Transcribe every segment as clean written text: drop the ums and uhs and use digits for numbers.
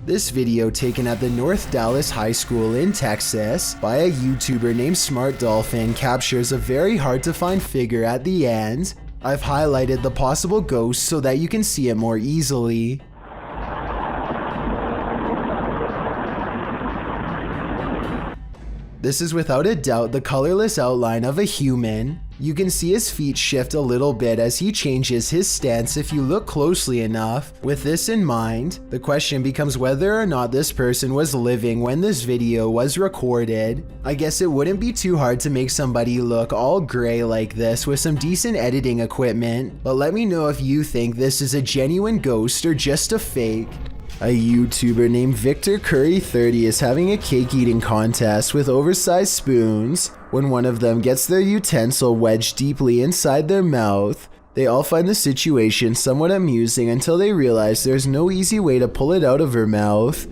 This video taken at the North Dallas High School in Texas by a YouTuber named Smart Dolphin captures a very hard to find figure at the end. I've highlighted the possible ghost so that you can see it more easily. This is without a doubt the colorless outline of a human. You can see his feet shift a little bit as he changes his stance if you look closely enough. With this in mind, the question becomes whether or not this person was living when this video was recorded. I guess it wouldn't be too hard to make somebody look all gray like this with some decent editing equipment, but let me know if you think this is a genuine ghost or just a fake. A YouTuber named Victor Curry 30 is having a cake eating contest with oversized spoons. When one of them gets their utensil wedged deeply inside their mouth, they all find the situation somewhat amusing until they realize there's no easy way to pull it out of her mouth.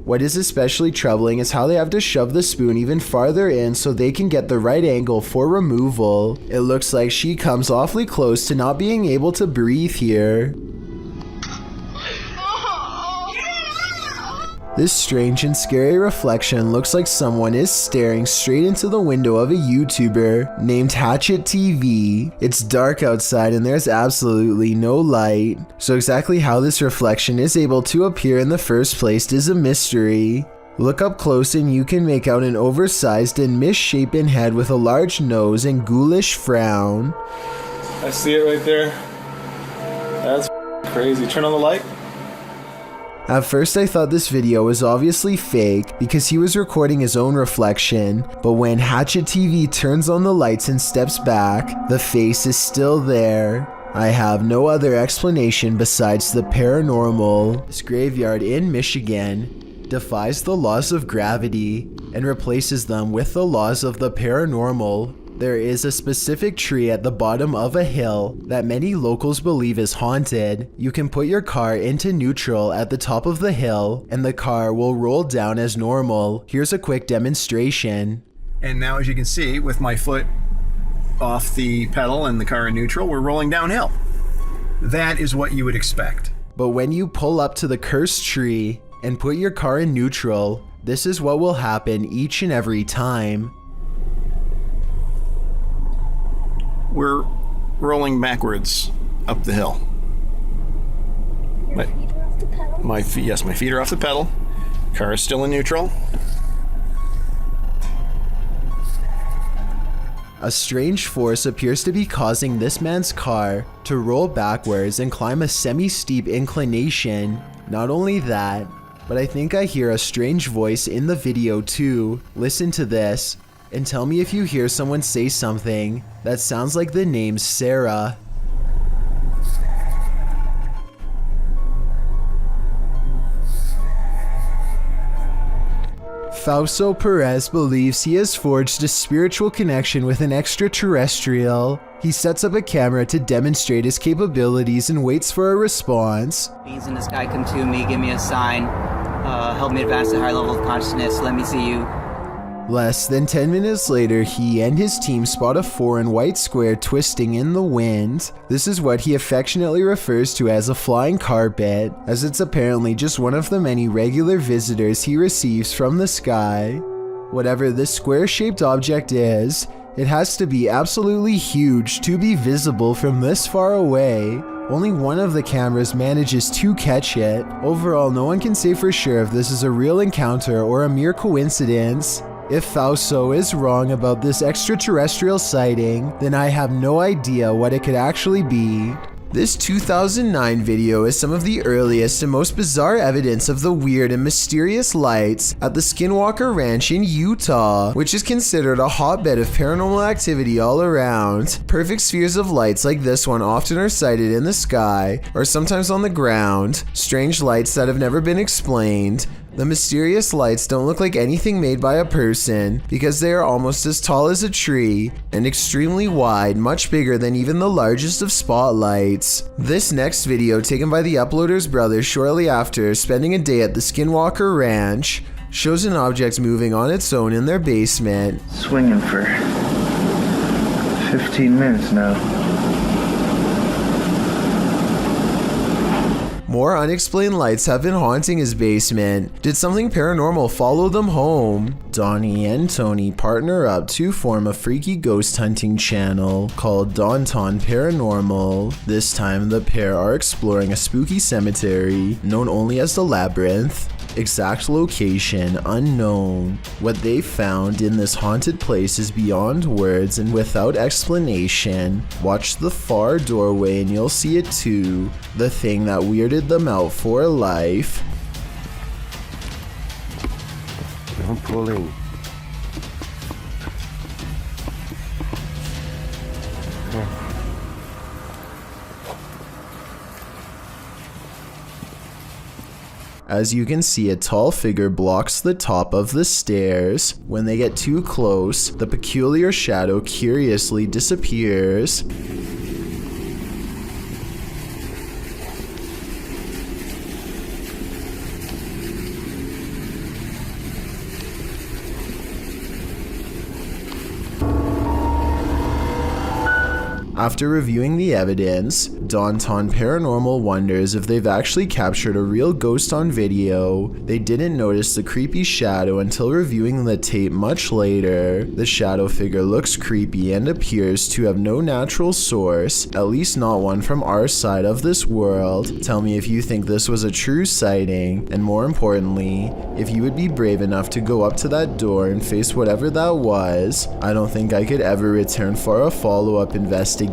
What is especially troubling is how they have to shove the spoon even farther in so they can get the right angle for removal. It looks like she comes awfully close to not being able to breathe here. This strange and scary reflection looks like someone is staring straight into the window of a YouTuber named Hatchet TV. It's dark outside and there's absolutely no light, so exactly how this reflection is able to appear in the first place is a mystery. Look up close and you can make out an oversized and misshapen head with a large nose and ghoulish frown. I see it right there. That's crazy. Turn on the light. At first I thought this video was obviously fake because he was recording his own reflection, but when Hatchet TV turns on the lights and steps back, the face is still there. I have no other explanation besides the paranormal. This graveyard in Michigan defies the laws of gravity and replaces them with the laws of the paranormal. There is a specific tree at the bottom of a hill that many locals believe is haunted. You can put your car into neutral at the top of the hill and the car will roll down as normal. Here's a quick demonstration. And now as you can see, with my foot off the pedal and the car in neutral, we're rolling downhill. That is what you would expect. But when you pull up to the cursed tree and put your car in neutral, this is what will happen each and every time. We're rolling backwards up the hill. My feet are off the pedal. Car is still in neutral. A strange force appears to be causing this man's car to roll backwards and climb a semi-steep inclination. Not only that, but I think I hear a strange voice in the video too. Listen to this and tell me if you hear someone say something that sounds like the name Sarah. Fausto Perez believes he has forged a spiritual connection with an extraterrestrial. He sets up a camera to demonstrate his capabilities and waits for a response. Beings in the sky, come to me, give me a sign, help me advance to a higher level of consciousness, let me see you. Less than 10 minutes later, he and his team spot a foreign white square twisting in the wind. This is what he affectionately refers to as a flying carpet, as it's apparently just one of the many regular visitors he receives from the sky. Whatever this square-shaped object is, it has to be absolutely huge to be visible from this far away. Only one of the cameras manages to catch it. Overall, no one can say for sure if this is a real encounter or a mere coincidence. If Fausto is wrong about this extraterrestrial sighting, then I have no idea what it could actually be. This 2009 video is some of the earliest and most bizarre evidence of the weird and mysterious lights at the Skinwalker Ranch in Utah, which is considered a hotbed of paranormal activity all around. Perfect spheres of lights like this one often are sighted in the sky, or sometimes on the ground. Strange lights that have never been explained. The mysterious lights don't look like anything made by a person because they are almost as tall as a tree and extremely wide, much bigger than even the largest of spotlights. This next video, taken by the uploader's brother shortly after spending a day at the Skinwalker Ranch, shows an object moving on its own in their basement. Swinging for 15 minutes now. More unexplained lights have been haunting his basement. Did something paranormal follow them home? Donnie and Tony partner up to form a freaky ghost hunting channel called Daunton Paranormal. This time the pair are exploring a spooky cemetery known only as the Labyrinth. Exact location unknown. What they found in this haunted place is beyond words and without explanation. Watch the far doorway and you'll see it too. The thing that weirded them out for life. Don't pull in. As you can see, a tall figure blocks the top of the stairs. When they get too close, the peculiar shadow curiously disappears. After reviewing the evidence, Daunton Paranormal wonders if they've actually captured a real ghost on video. They didn't notice the creepy shadow until reviewing the tape much later. The shadow figure looks creepy and appears to have no natural source, at least not one from our side of this world. Tell me if you think this was a true sighting, and more importantly, if you would be brave enough to go up to that door and face whatever that was. I don't think I could ever return for a follow-up investigation,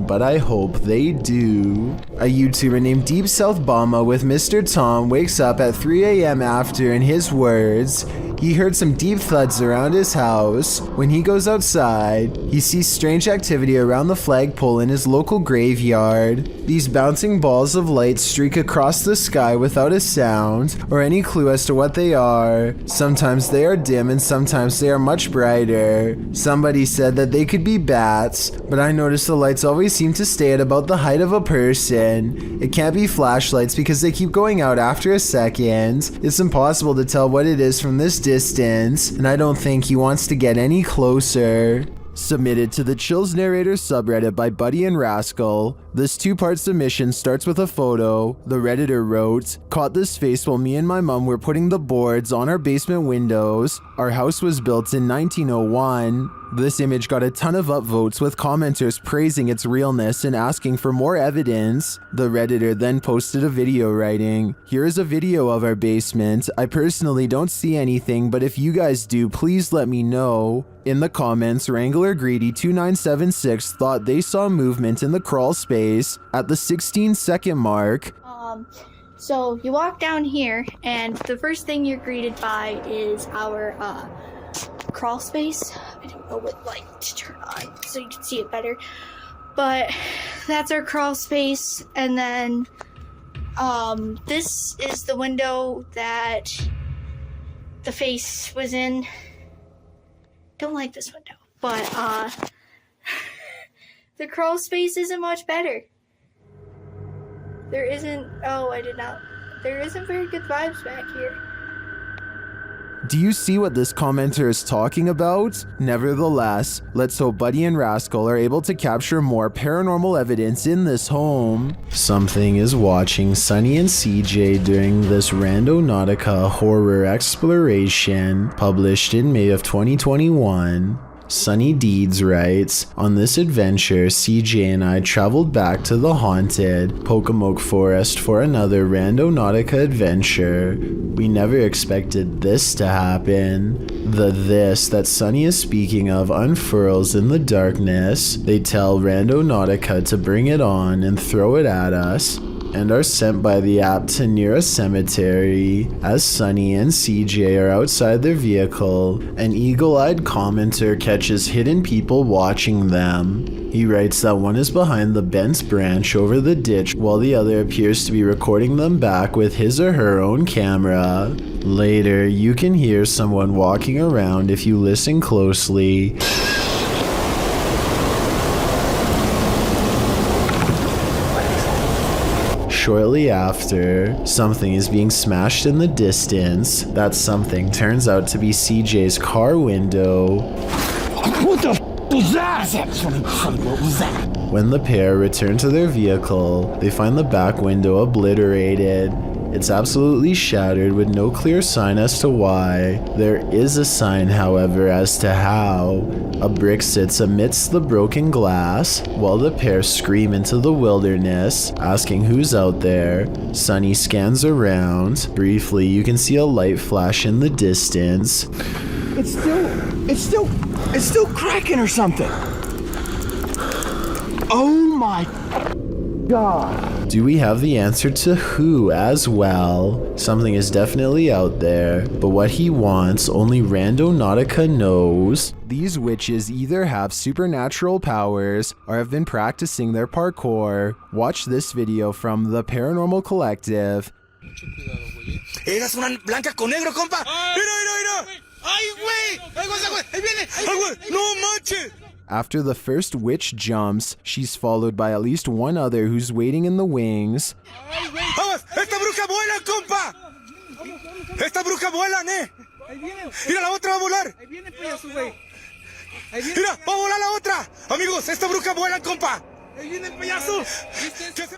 but I hope they do. A YouTuber named Deep South Bama with Mr. Tom wakes up at 3 a.m. after, in his words, he heard some deep thuds around his house. When he goes outside, he sees strange activity around the flagpole in his local graveyard. These bouncing balls of light streak across the sky without a sound or any clue as to what they are. Sometimes they are dim and sometimes they are much brighter. Somebody said that they could be bats, but I noticed the lights always seem to stay at about the height of a person. It can't be flashlights because they keep going out after a second. It's impossible to tell what it is from this distance, and I don't think he wants to get any closer. Submitted to the Chills Narrator subreddit by Buddy and Rascal. This two-part submission starts with a photo. The Redditor wrote, "Caught this face while me and my mom were putting the boards on our basement windows. Our house was built in 1901. This image got a ton of upvotes with commenters praising its realness and asking for more evidence. The Redditor then posted a video writing, "Here is a video of our basement. I personally don't see anything, but if you guys do, please let me know." In the comments, Wrangler Greedy 2976 thought they saw movement in the crawl space at the 16-second mark. So you walk down here, and the first thing you're greeted by is our crawl space. I don't know what light to turn on so you can see it better, but that's our crawl space. And then this is the window that the face was in. Don't like this window, but the crawl space isn't much better. There isn't very good vibes back here. Do you see what this commenter is talking about? Nevertheless, let's hope Buddy and Rascal are able to capture more paranormal evidence in this home. Something is watching Sunny and CJ during this Randonautica horror exploration, published in May of 2021. Sunny Deeds writes, "On this adventure, CJ and I traveled back to the haunted Pokemoke Forest for another Randonautica adventure. We never expected this to happen." The "this" that Sunny is speaking of unfurls in the darkness. They tell Randonautica to bring it on and throw it at us, and are sent by the app to near a cemetery. As Sunny and CJ are outside their vehicle, an eagle-eyed commenter catches hidden people watching them. He writes that one is behind the bent branch over the ditch while the other appears to be recording them back with his or her own camera. Later, you can hear someone walking around if you listen closely. Shortly after, something is being smashed in the distance. That something turns out to be CJ's car window. What the f was that? What was that? When the pair return to their vehicle, they find the back window obliterated. It's absolutely shattered with no clear sign as to why. There is a sign, however, as to how. A brick sits amidst the broken glass while the pair scream into the wilderness, asking who's out there. Sunny scans around. Briefly, you can see a light flash in the distance. It's still cracking or something. Oh my God. Do we have the answer to who as well? Something is definitely out there, but what he wants, only Randonautica knows. These witches either have supernatural powers or have been practicing their parkour. Watch this video from the Paranormal Collective. Eras una blanca con negro, compa. Mira. ¡Ay, güey! ¡Ahí viene! ¡Ay, güey! ¡No manches! After the first witch jumps, she's followed by at least one other who's waiting in the wings. ¡Vamos! ¡Esta bruja vuela, compa! ¡Esta bruja vuela, ¡Mira, la otra va a volar! ¡Ahí viene, payaso, güey! ¡Mira, va a volar la otra! Amigos, esta bruja vuela, compa! ¡Ahí viene el payaso!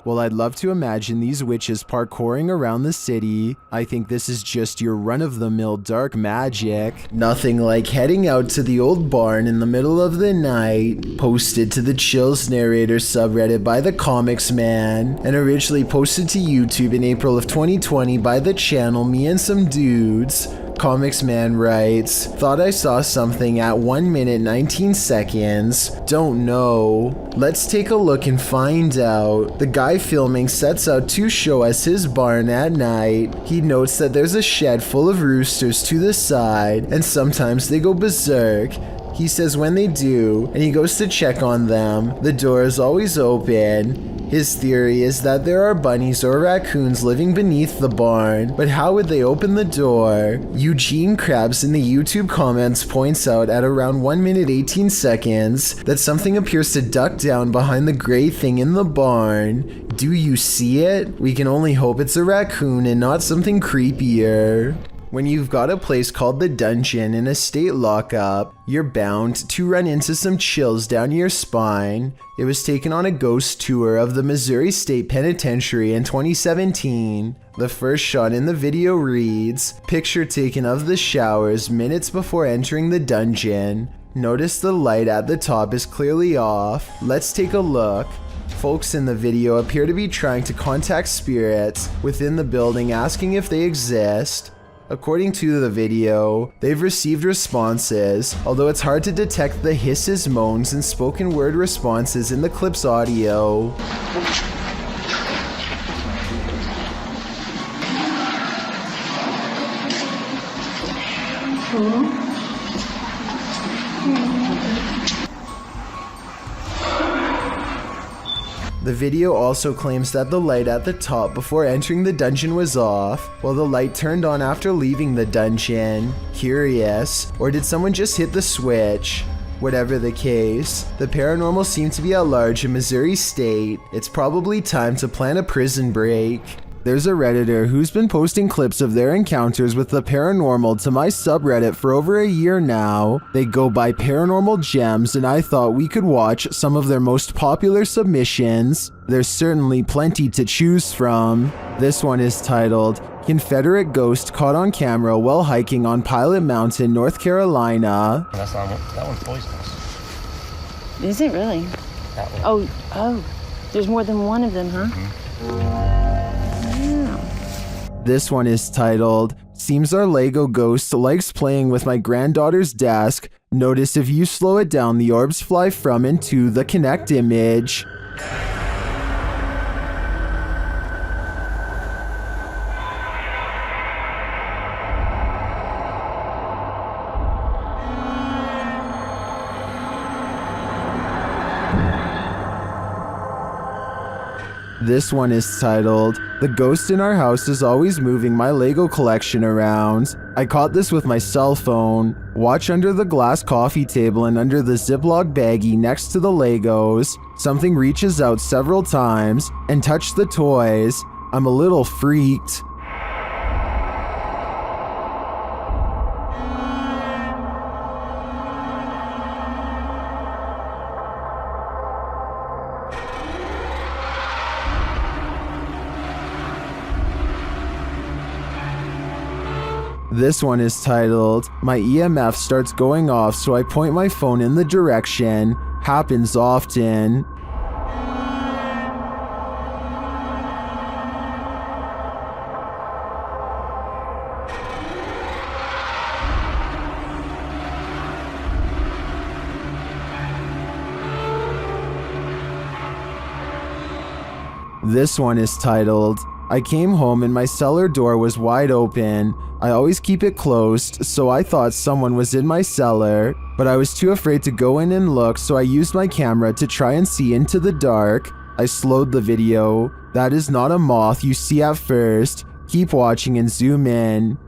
Well, I'd love to imagine these witches parkouring around the city. I think this is just your run-of-the-mill dark magic. Nothing like heading out to the old barn in the middle of the night. Posted to the Chills Narrator subreddit by the Comics Man, and originally posted to YouTube in April of 2020 by the channel Me and Some Dudes. Comics Man writes, thought I saw something at 1 minute 19 seconds. Don't know. Let's take a look and find out. The guy filming sets out to show us his barn at night. He notes that there's a shed full of roosters to the side, and sometimes they go berserk. He says when they do, and he goes to check on them, the door is always open. His theory is that there are bunnies or raccoons living beneath the barn, but how would they open the door? Eugene Krabs in the YouTube comments points out at around 1 minute 18 seconds that something appears to duck down behind the gray thing in the barn. Do you see it? We can only hope it's a raccoon and not something creepier. When you've got a place called the Dungeon in a state lockup, you're bound to run into some chills down your spine. It was taken on a ghost tour of the Missouri State Penitentiary in 2017. The first shot in the video reads, picture taken of the showers minutes before entering the dungeon. Notice the light at the top is clearly off. Let's take a look. Folks in the video appear to be trying to contact spirits within the building, asking if they exist. According to the video, they've received responses, although it's hard to detect the hisses, moans, and spoken word responses in the clip's audio. The video also claims that the light at the top before entering the dungeon was off, while the light turned on after leaving the dungeon. Curious, or did someone just hit the switch? Whatever the case, the paranormal seem to be at large in Missouri State. It's probably time to plan a prison break. There's a Redditor who's been posting clips of their encounters with the paranormal to my subreddit for over a year now. They go by Paranormal Gems, and I thought we could watch some of their most popular submissions. There's certainly plenty to choose from. This one is titled, Confederate Ghost Caught on Camera While Hiking on Pilot Mountain, North Carolina. That's not that one's poisonous. Is it really? That one. Oh, there's more than one of them, huh? Mm-hmm. This one is titled, Seems our Lego ghost likes playing with my granddaughter's desk. Notice if you slow it down, the orbs fly from and to the Connect image. This one is titled, The Ghost in Our House is Always Moving My Lego Collection Around. I caught this with my cell phone. Watch under the glass coffee table and under the Ziploc baggie next to the Legos. Something reaches out several times and touched the toys. I'm a little freaked. This one is titled, "My EMF starts going off so I point my phone in the direction. Happens often." This one is titled, "I came home and my cellar door was wide open. I always keep it closed, so I thought someone was in my cellar, but I was too afraid to go in and look, so I used my camera to try and see into the dark. I slowed the video. That is not a moth you see at first. Keep watching and zoom in."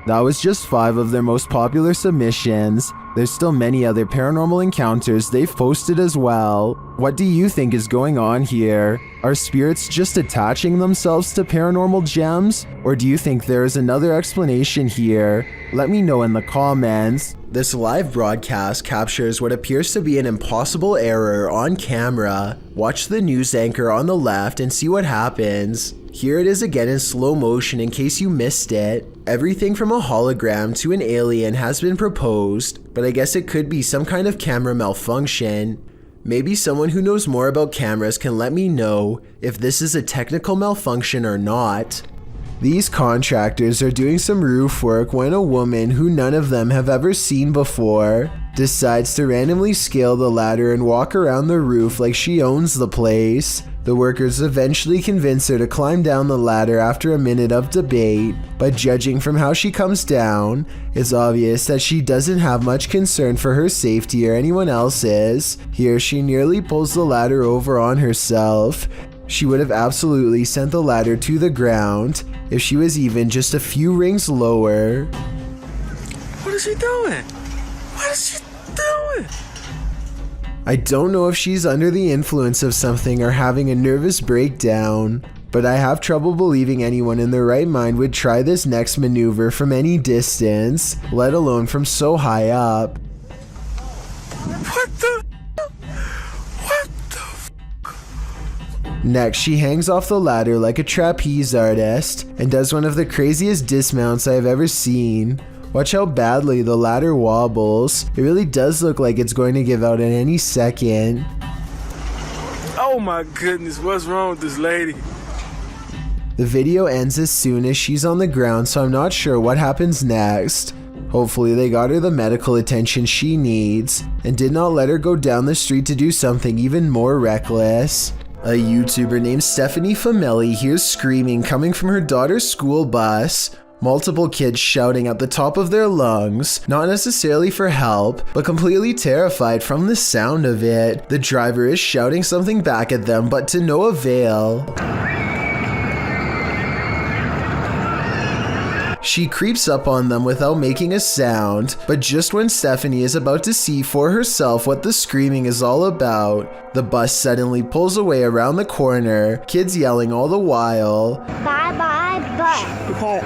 That was just 5 of their most popular submissions. There's still many other paranormal encounters they've posted as well. What do you think is going on here? Are spirits just attaching themselves to paranormal gems? Or do you think there is another explanation here? Let me know in the comments. This live broadcast captures what appears to be an impossible error on camera. Watch the news anchor on the left and see what happens. Here it is again in slow motion in case you missed it. Everything from a hologram to an alien has been proposed, but I guess it could be some kind of camera malfunction. Maybe someone who knows more about cameras can let me know if this is a technical malfunction or not. These contractors are doing some roof work when a woman who none of them have ever seen before decides to randomly scale the ladder and walk around the roof like she owns the place. The workers eventually convince her to climb down the ladder after a minute of debate, but judging from how she comes down, it's obvious that she doesn't have much concern for her safety or anyone else's. Here she nearly pulls the ladder over on herself. She would have absolutely sent the ladder to the ground if she was even just a few rings lower. What is she doing? What is she doing? I don't know if she's under the influence of something or having a nervous breakdown, but I have trouble believing anyone in their right mind would try this next maneuver from any distance, let alone from so high up. What the? Next, she hangs off the ladder like a trapeze artist and does one of the craziest dismounts I have ever seen. Watch how badly the ladder wobbles. It really does look like it's going to give out at any second. Oh my goodness, what's wrong with this lady? The video ends as soon as she's on the ground, so I'm not sure what happens next. Hopefully they got her the medical attention she needs and did not let her go down the street to do something even more reckless. A YouTuber named Stephanie Famelli hears screaming coming from her daughter's school bus. Multiple kids shouting at the top of their lungs, not necessarily for help, but completely terrified from the sound of it. The driver is shouting something back at them, but to no avail. She creeps up on them without making a sound, but just when Stephanie is about to see for herself what the screaming is all about, the bus suddenly pulls away around the corner, kids yelling all the while. Bye bye bus. Be quiet.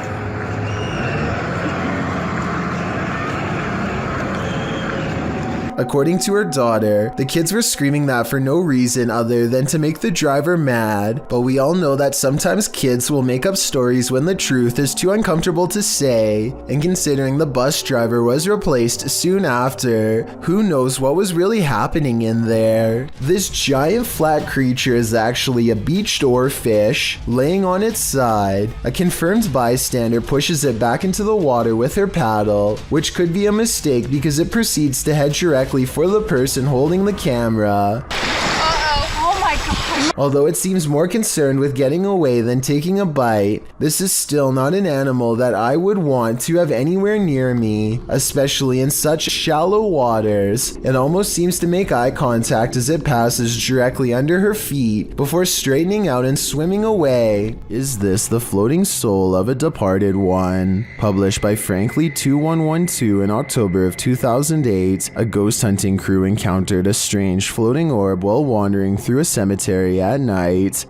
According to her daughter, the kids were screaming that for no reason other than to make the driver mad, but we all know that sometimes kids will make up stories when the truth is too uncomfortable to say, and considering the bus driver was replaced soon after, who knows what was really happening in there. This giant flat creature is actually a beached oarfish laying on its side. A confirmed bystander pushes it back into the water with her paddle, which could be a mistake because it proceeds to head directly for the person holding the camera. Oh my god. Although it seems more concerned with getting away than taking a bite, this is still not an animal that I would want to have anywhere near me, especially in such shallow waters. It almost seems to make eye contact as it passes directly under her feet before straightening out and swimming away. Is this the floating soul of a departed one? Published by Frankly2112 in October of 2008, a ghost hunting crew encountered a strange floating orb while wandering through a cemetery at night.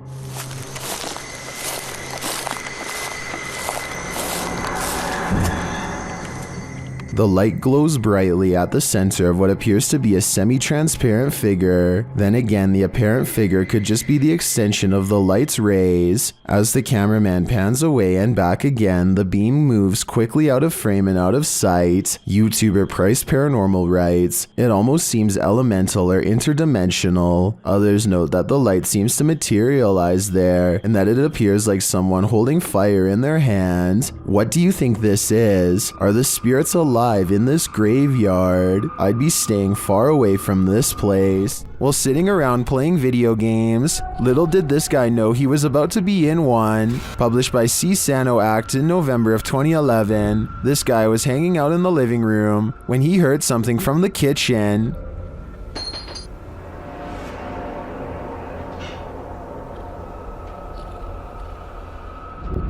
The light glows brightly at the center of what appears to be a semi-transparent figure. Then again, the apparent figure could just be the extension of the light's rays. As the cameraman pans away and back again, the beam moves quickly out of frame and out of sight. YouTuber Price Paranormal writes, "It almost seems elemental or interdimensional." Others note that the light seems to materialize there and that it appears like someone holding fire in their hand. What do you think this is? Are the spirits alive in this graveyard? I'd be staying far away from this place. While sitting around playing video games, little did this guy know he was about to be in one. Published by C. Sano Act in November of 2011, this guy was hanging out in the living room when he heard something from the kitchen.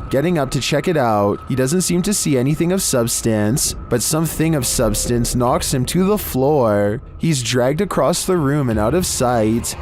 Getting up to check it out, he doesn't seem to see anything of substance, but something of substance knocks him to the floor. He's dragged across the room and out of sight.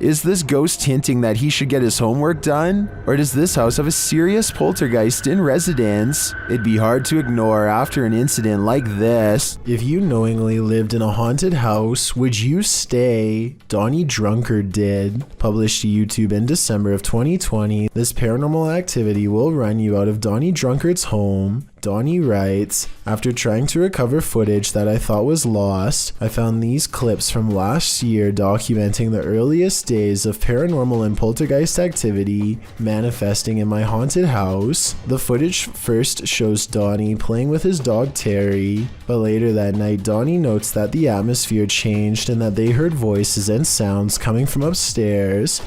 Is this ghost hinting that he should get his homework done? Or does this house have a serious poltergeist in residence? It'd be hard to ignore after an incident like this. If you knowingly lived in a haunted house, would you stay? Donnie Drunkard did. Published to YouTube in December of 2020, this paranormal activity will run you out of Donnie Drunkard's home. Donnie writes, "After trying to recover footage that I thought was lost, I found these clips from last year documenting the earliest days of paranormal and poltergeist activity manifesting in my haunted house. The footage first shows Donnie playing with his dog Terry, but later that night Donnie notes that the atmosphere changed and that they heard voices and sounds coming from upstairs.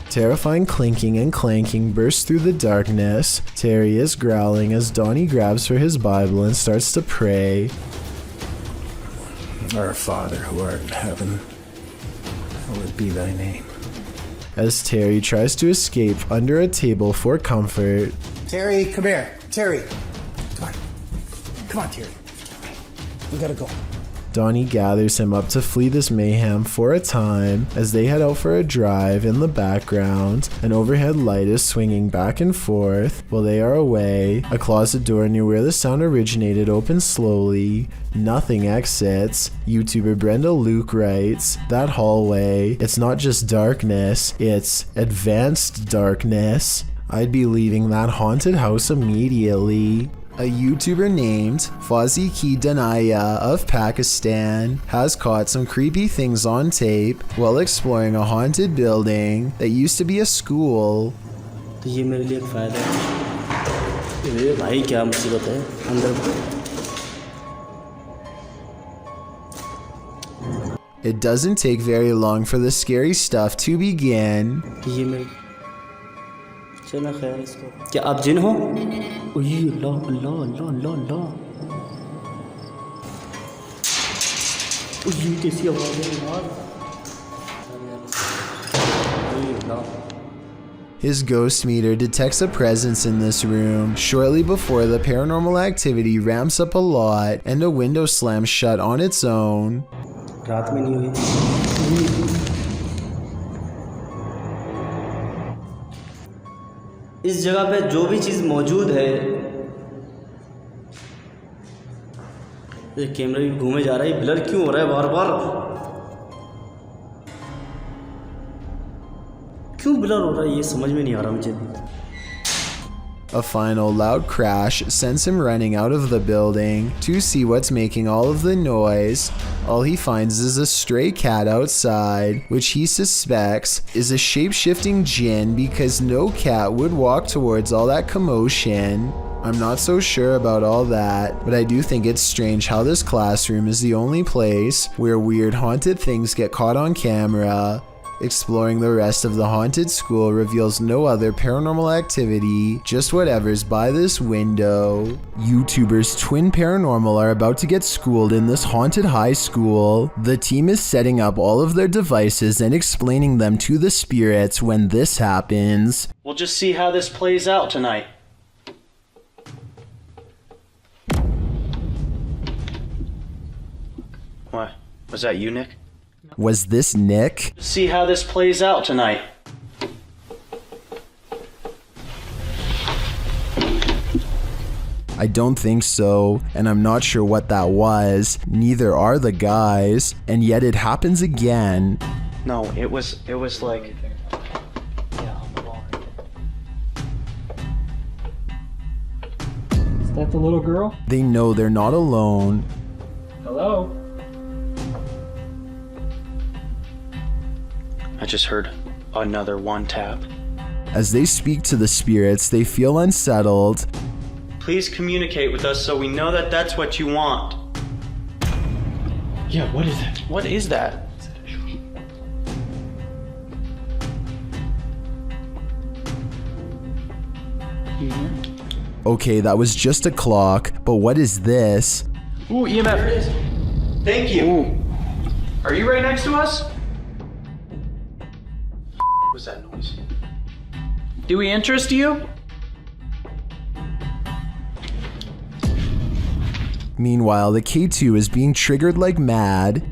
Terrifying clinking and clanking bursts through the darkness. Terry is growling as Donnie grabs for his Bible and starts to pray. Our Father who art in heaven, hallowed be thy name." As Terry tries to escape under a table for comfort. Terry, come here. Terry. Come on. Come on, Terry. We gotta go. Donnie gathers him up to flee this mayhem for a time. As they head out for a drive, in the background, an overhead light is swinging back and forth. While they are away, a closet door near where the sound originated opens slowly. Nothing exits. YouTuber Brenda Luke writes, "That hallway, it's not just darkness, it's advanced darkness. I'd be leaving that haunted house immediately." A YouTuber named Fauzi Ki Danaya of Pakistan has caught some creepy things on tape while exploring a haunted building that used to be a school. It doesn't take very long for the scary stuff to begin. क्या आप जिन हो? अल्लाह अल्लाह अल्लाह अल्लाह अल्लाह। ये कैसी आवाज़ है यार? His ghost meter detects a presence in this room shortly before the paranormal activity ramps up a lot and a window slams shut on its own. रात में नहीं हुई। इस जगह पे जो भी चीज़ मौजूद है, ये कैमरा भी घूमे जा रहा है, ब्लर क्यों हो रहा है बार बार? क्यों ब्लर हो रहा है ये समझ में नहीं आ रहा मुझे। A final loud crash sends him running out of the building to see what's making all of the noise. All he finds is a stray cat outside, which he suspects is a shape-shifting jinn because no cat would walk towards all that commotion. I'm not so sure about all that, but I do think it's strange how this classroom is the only place where weird haunted things get caught on camera. Exploring the rest of the haunted school reveals no other paranormal activity, just whatever's by this window. YouTubers Twin Paranormal are about to get schooled in this haunted high school. The team is setting up all of their devices and explaining them to the spirits when this happens. We'll just see how this plays out tonight. Was that you, Nick? Was this Nick? See how this plays out tonight. I don't think so, and I'm not sure what that was. Neither are the guys, and yet it happens again. No, it was like... Is that the little girl? They know they're not alone. Hello? I just heard another one tap. As they speak to the spirits, they feel unsettled. Please communicate with us so we know that that's what you want. Yeah, what is it? What is that? Okay, that was just a clock, but what is this? Ooh, EMF. Thank you. Ooh. Are you right next to us? What was that noise? Do we interest you? Meanwhile, the K2 is being triggered like mad.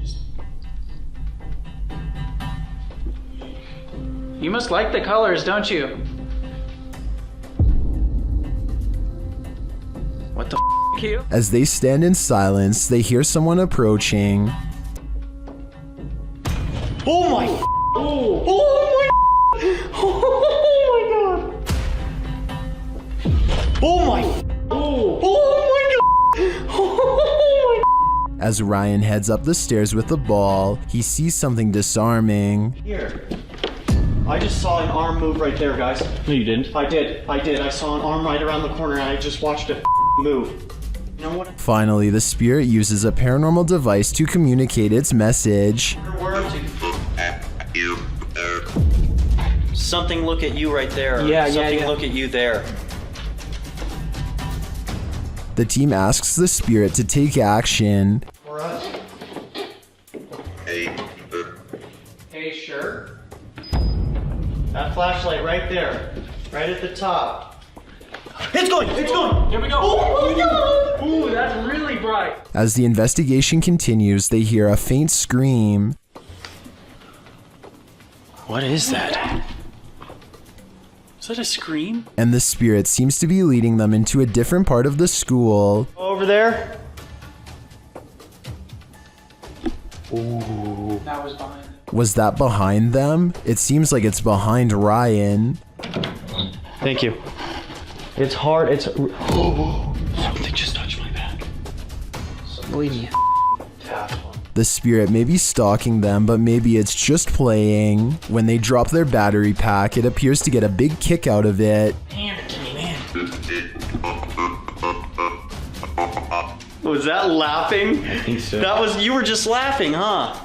You must like the colors, don't you? What the Q? As they stand in silence, they hear someone approaching. Oh my! Oh! Oh my! Oh my god! Oh my! Oh! Oh my god! Oh my! As Ryan heads up the stairs with the ball, he sees something disarming. Here. I just saw an arm move right there, guys. No, you didn't. I did. I saw an arm right around the corner and I just watched it move. You know what? Finally, the spirit uses a paranormal device to communicate its message. Something look at you right there. Yeah, Something look at you there. The team asks the spirit to take action. For us. Hey, sure. That flashlight right there. Right at the top. It's going! It's going! Here we go. Oh my god! Ooh, that's really bright. As the investigation continues, they hear a faint scream. What is that? Is that a scream? And the spirit seems to be leading them into a different part of the school. Over there? Ooh. That was behind. Was that behind them? It seems like it's behind Ryan. Thank you. It's hard, it's... Oh, something just touched my back. Believe me. The spirit may be stalking them, but maybe it's just playing. When they drop their battery pack, it appears to get a big kick out of it. Hand it to me, man. Was that laughing? I think so. That was... You were just laughing, huh?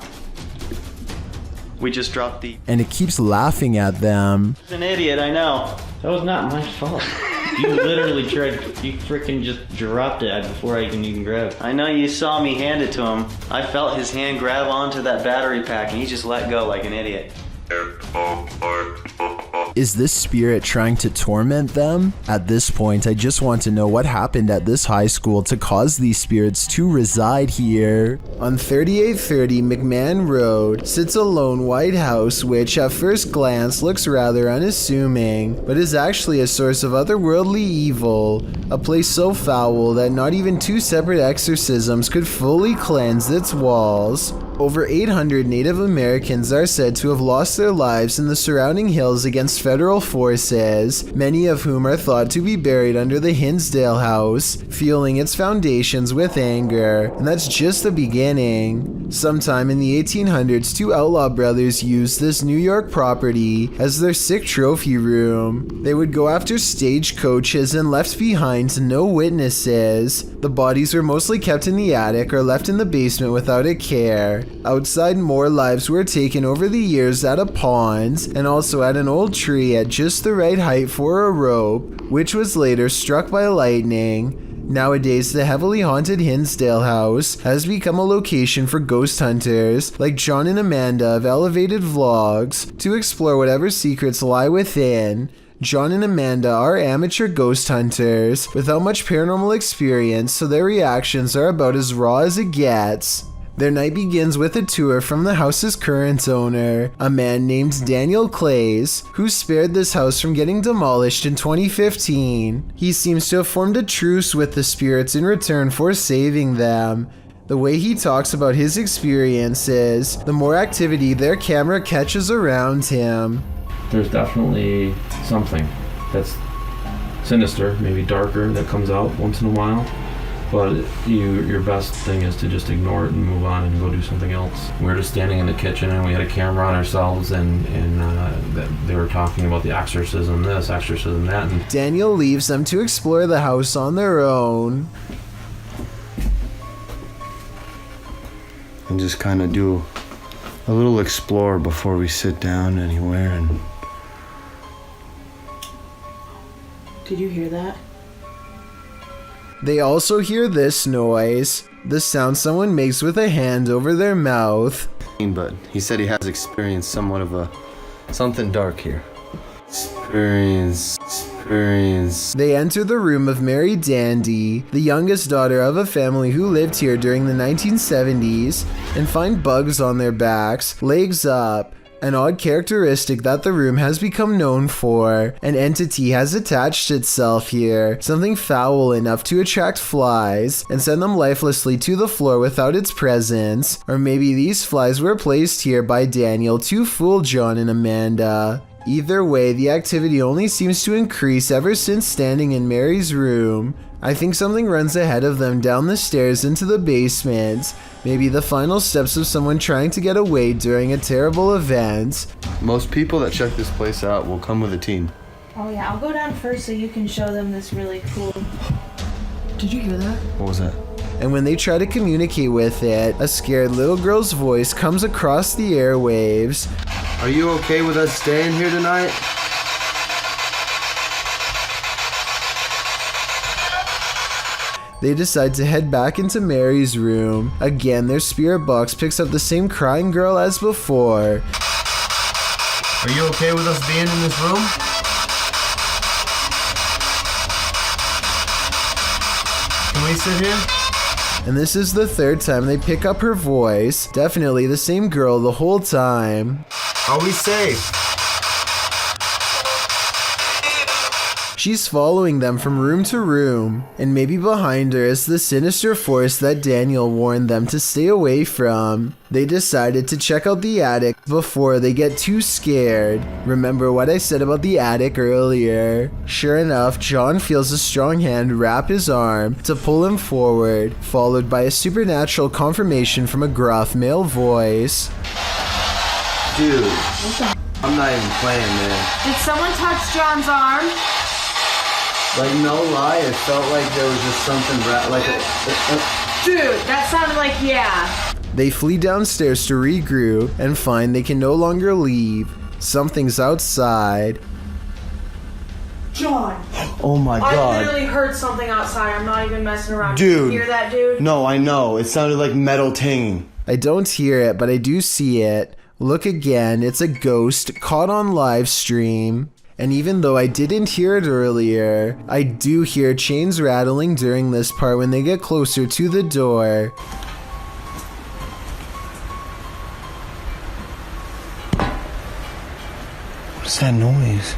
We just dropped the... And it keeps laughing at them. He's an idiot, I know. That was not my fault. You literally you freaking just dropped it before I can even grab. I know you saw me hand it to him. I felt his hand grab onto that battery pack and he just let go like an idiot. Is this spirit trying to torment them? At this point, I just want to know what happened at this high school to cause these spirits to reside here. On 3830 McMahon Road sits a lone white house which at first glance looks rather unassuming, but is actually a source of otherworldly evil. A place so foul that not even 2 separate exorcisms could fully cleanse its walls. Over 800 Native Americans are said to have lost their lives in the surrounding hills against federal forces, many of whom are thought to be buried under the Hinsdale house, fueling its foundations with anger. And that's just the beginning. Sometime in the 1800s, 2 outlaw brothers used this New York property as their sick trophy room. They would go after stagecoaches and left behind no witnesses. The bodies were mostly kept in the attic or left in the basement without a care. Outside, more lives were taken over the years at a pond and also at an old tree at just the right height for a rope, which was later struck by lightning. Nowadays, the heavily haunted Hinsdale house has become a location for ghost hunters like John and Amanda of Elevated Vlogs to explore whatever secrets lie within. John and Amanda are amateur ghost hunters without much paranormal experience, so their reactions are about as raw as it gets. Their night begins with a tour from the house's current owner, a man named Daniel Clays, who spared this house from getting demolished in 2015. He seems to have formed a truce with the spirits in return for saving them. The way he talks about his experiences, the more activity their camera catches around him. There's definitely something that's sinister, maybe darker, that comes out once in a while. But your best thing is to just ignore it and move on and go do something else. We were just standing in the kitchen and we had a camera on ourselves and they were talking about the exorcism this, exorcism that. And Daniel leaves them to explore the house on their own. And just kind of do a little explore before we sit down anywhere. And did you hear that? They also hear this noise, the sound someone makes with a hand over their mouth. But he said he has experienced somewhat of something dark here. Experience. They enter the room of Mary Dandy, the youngest daughter of a family who lived here during the 1970s, and find bugs on their backs, legs up. An odd characteristic that the room has become known for. An entity has attached itself here, something foul enough to attract flies and send them lifelessly to the floor without its presence. Or maybe these flies were placed here by Daniel to fool John and Amanda. Either way, the activity only seems to increase ever since standing in Mary's room. I think something runs ahead of them down the stairs into the basement. Maybe the final steps of someone trying to get away during a terrible event. Most people that check this place out will come with a team. Oh yeah, I'll go down first so you can show them this really cool... Did you hear that? What was that? And when they try to communicate with it, a scared little girl's voice comes across the airwaves. Are you okay with us staying here tonight? They decide to head back into Mary's room. Again, their spirit box picks up the same crying girl as before. Are you okay with us being in this room? Can we sit here? And this is the third time they pick up her voice. Definitely the same girl the whole time. Are we safe? She's following them from room to room, and maybe behind her is the sinister force that Daniel warned them to stay away from. They decided to check out the attic before they get too scared. Remember what I said about the attic earlier? Sure enough, John feels a strong hand wrap his arm to pull him forward, followed by a supernatural confirmation from a gruff male voice. Dude, I'm not even playing, man. Did someone touch John's arm? Like, no lie, it felt like there was just something Dude, that sounded like, yeah. They flee downstairs to regroup and find they can no longer leave. Something's outside. John. Oh my god. I literally heard something outside. I'm not even messing around. Dude. Did you hear that, dude? No, I know. It sounded like metal tinging. I don't hear it, but I do see it. Look again, it's a ghost caught on live stream. And even though I didn't hear it earlier, I do hear chains rattling during this part when they get closer to the door. What's that noise?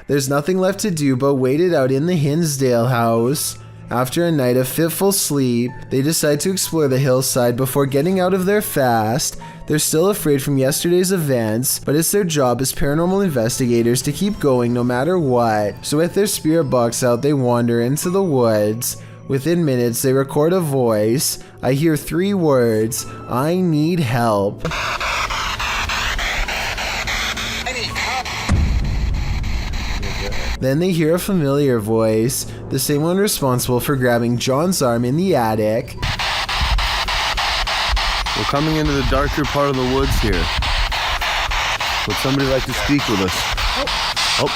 There's nothing left to do but wait it out in the Hinsdale house. After a night of fitful sleep, they decide to explore the hillside before getting out of there fast. They're still afraid from yesterday's events, but it's their job as paranormal investigators to keep going no matter what. So with their spirit box out, they wander into the woods. Within minutes, they record a voice. I hear 3 words: I need help. Then they hear a familiar voice, the same one responsible for grabbing John's arm in the attic. We're coming into the darker part of the woods here. Would somebody like to speak with us? Oh.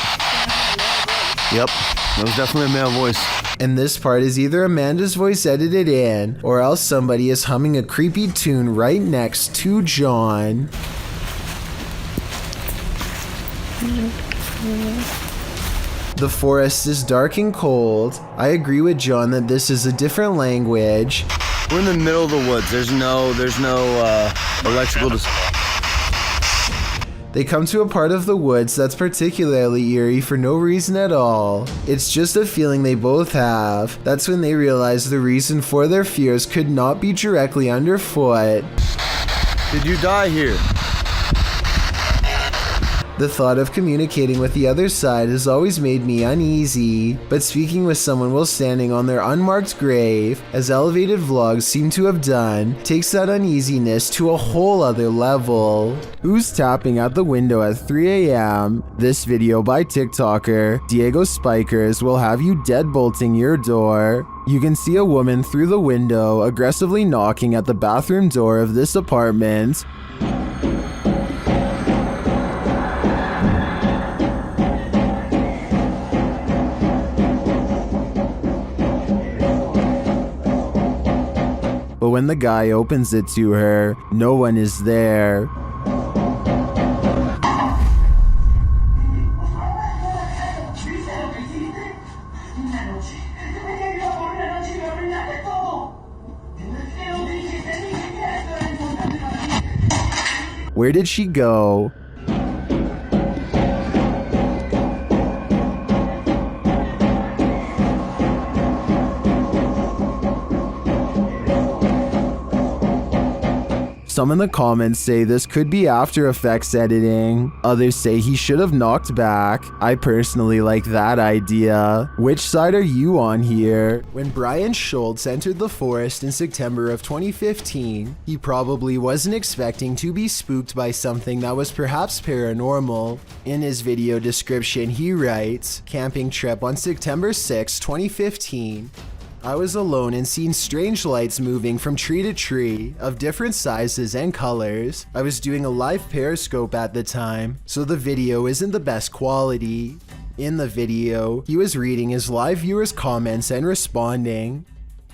Yep, that was definitely a male voice. And this part is either Amanda's voice edited in, or else somebody is humming a creepy tune right next to John. The forest is dark and cold. I agree with John that this is a different language. We're in the middle of the woods. There's no electrical. They come to a part of the woods that's particularly eerie for no reason at all. It's just a feeling they both have. That's when they realize the reason for their fears could not be directly underfoot. Did you die here? The thought of communicating with the other side has always made me uneasy, but speaking with someone while standing on their unmarked grave, as elevated vlogs seem to have done, takes that uneasiness to a whole other level. Who's tapping at the window at 3 a.m? This video by TikToker Diego Spikers will have you deadbolting your door. You can see a woman through the window aggressively knocking at the bathroom door of this apartment. But when the guy opens it to her, no one is there. Where did she go? Some in the comments say this could be After Effects editing. Others say he should have knocked back. I personally like that idea. Which side are you on here? When Brian Schultz entered the forest in September of 2015, he probably wasn't expecting to be spooked by something that was perhaps paranormal. In his video description, he writes, "Camping trip on September 6, 2015. I was alone and seen strange lights moving from tree to tree of different sizes and colors. I was doing a live periscope at the time, so the video isn't the best quality." In the video, he was reading his live viewers' comments and responding.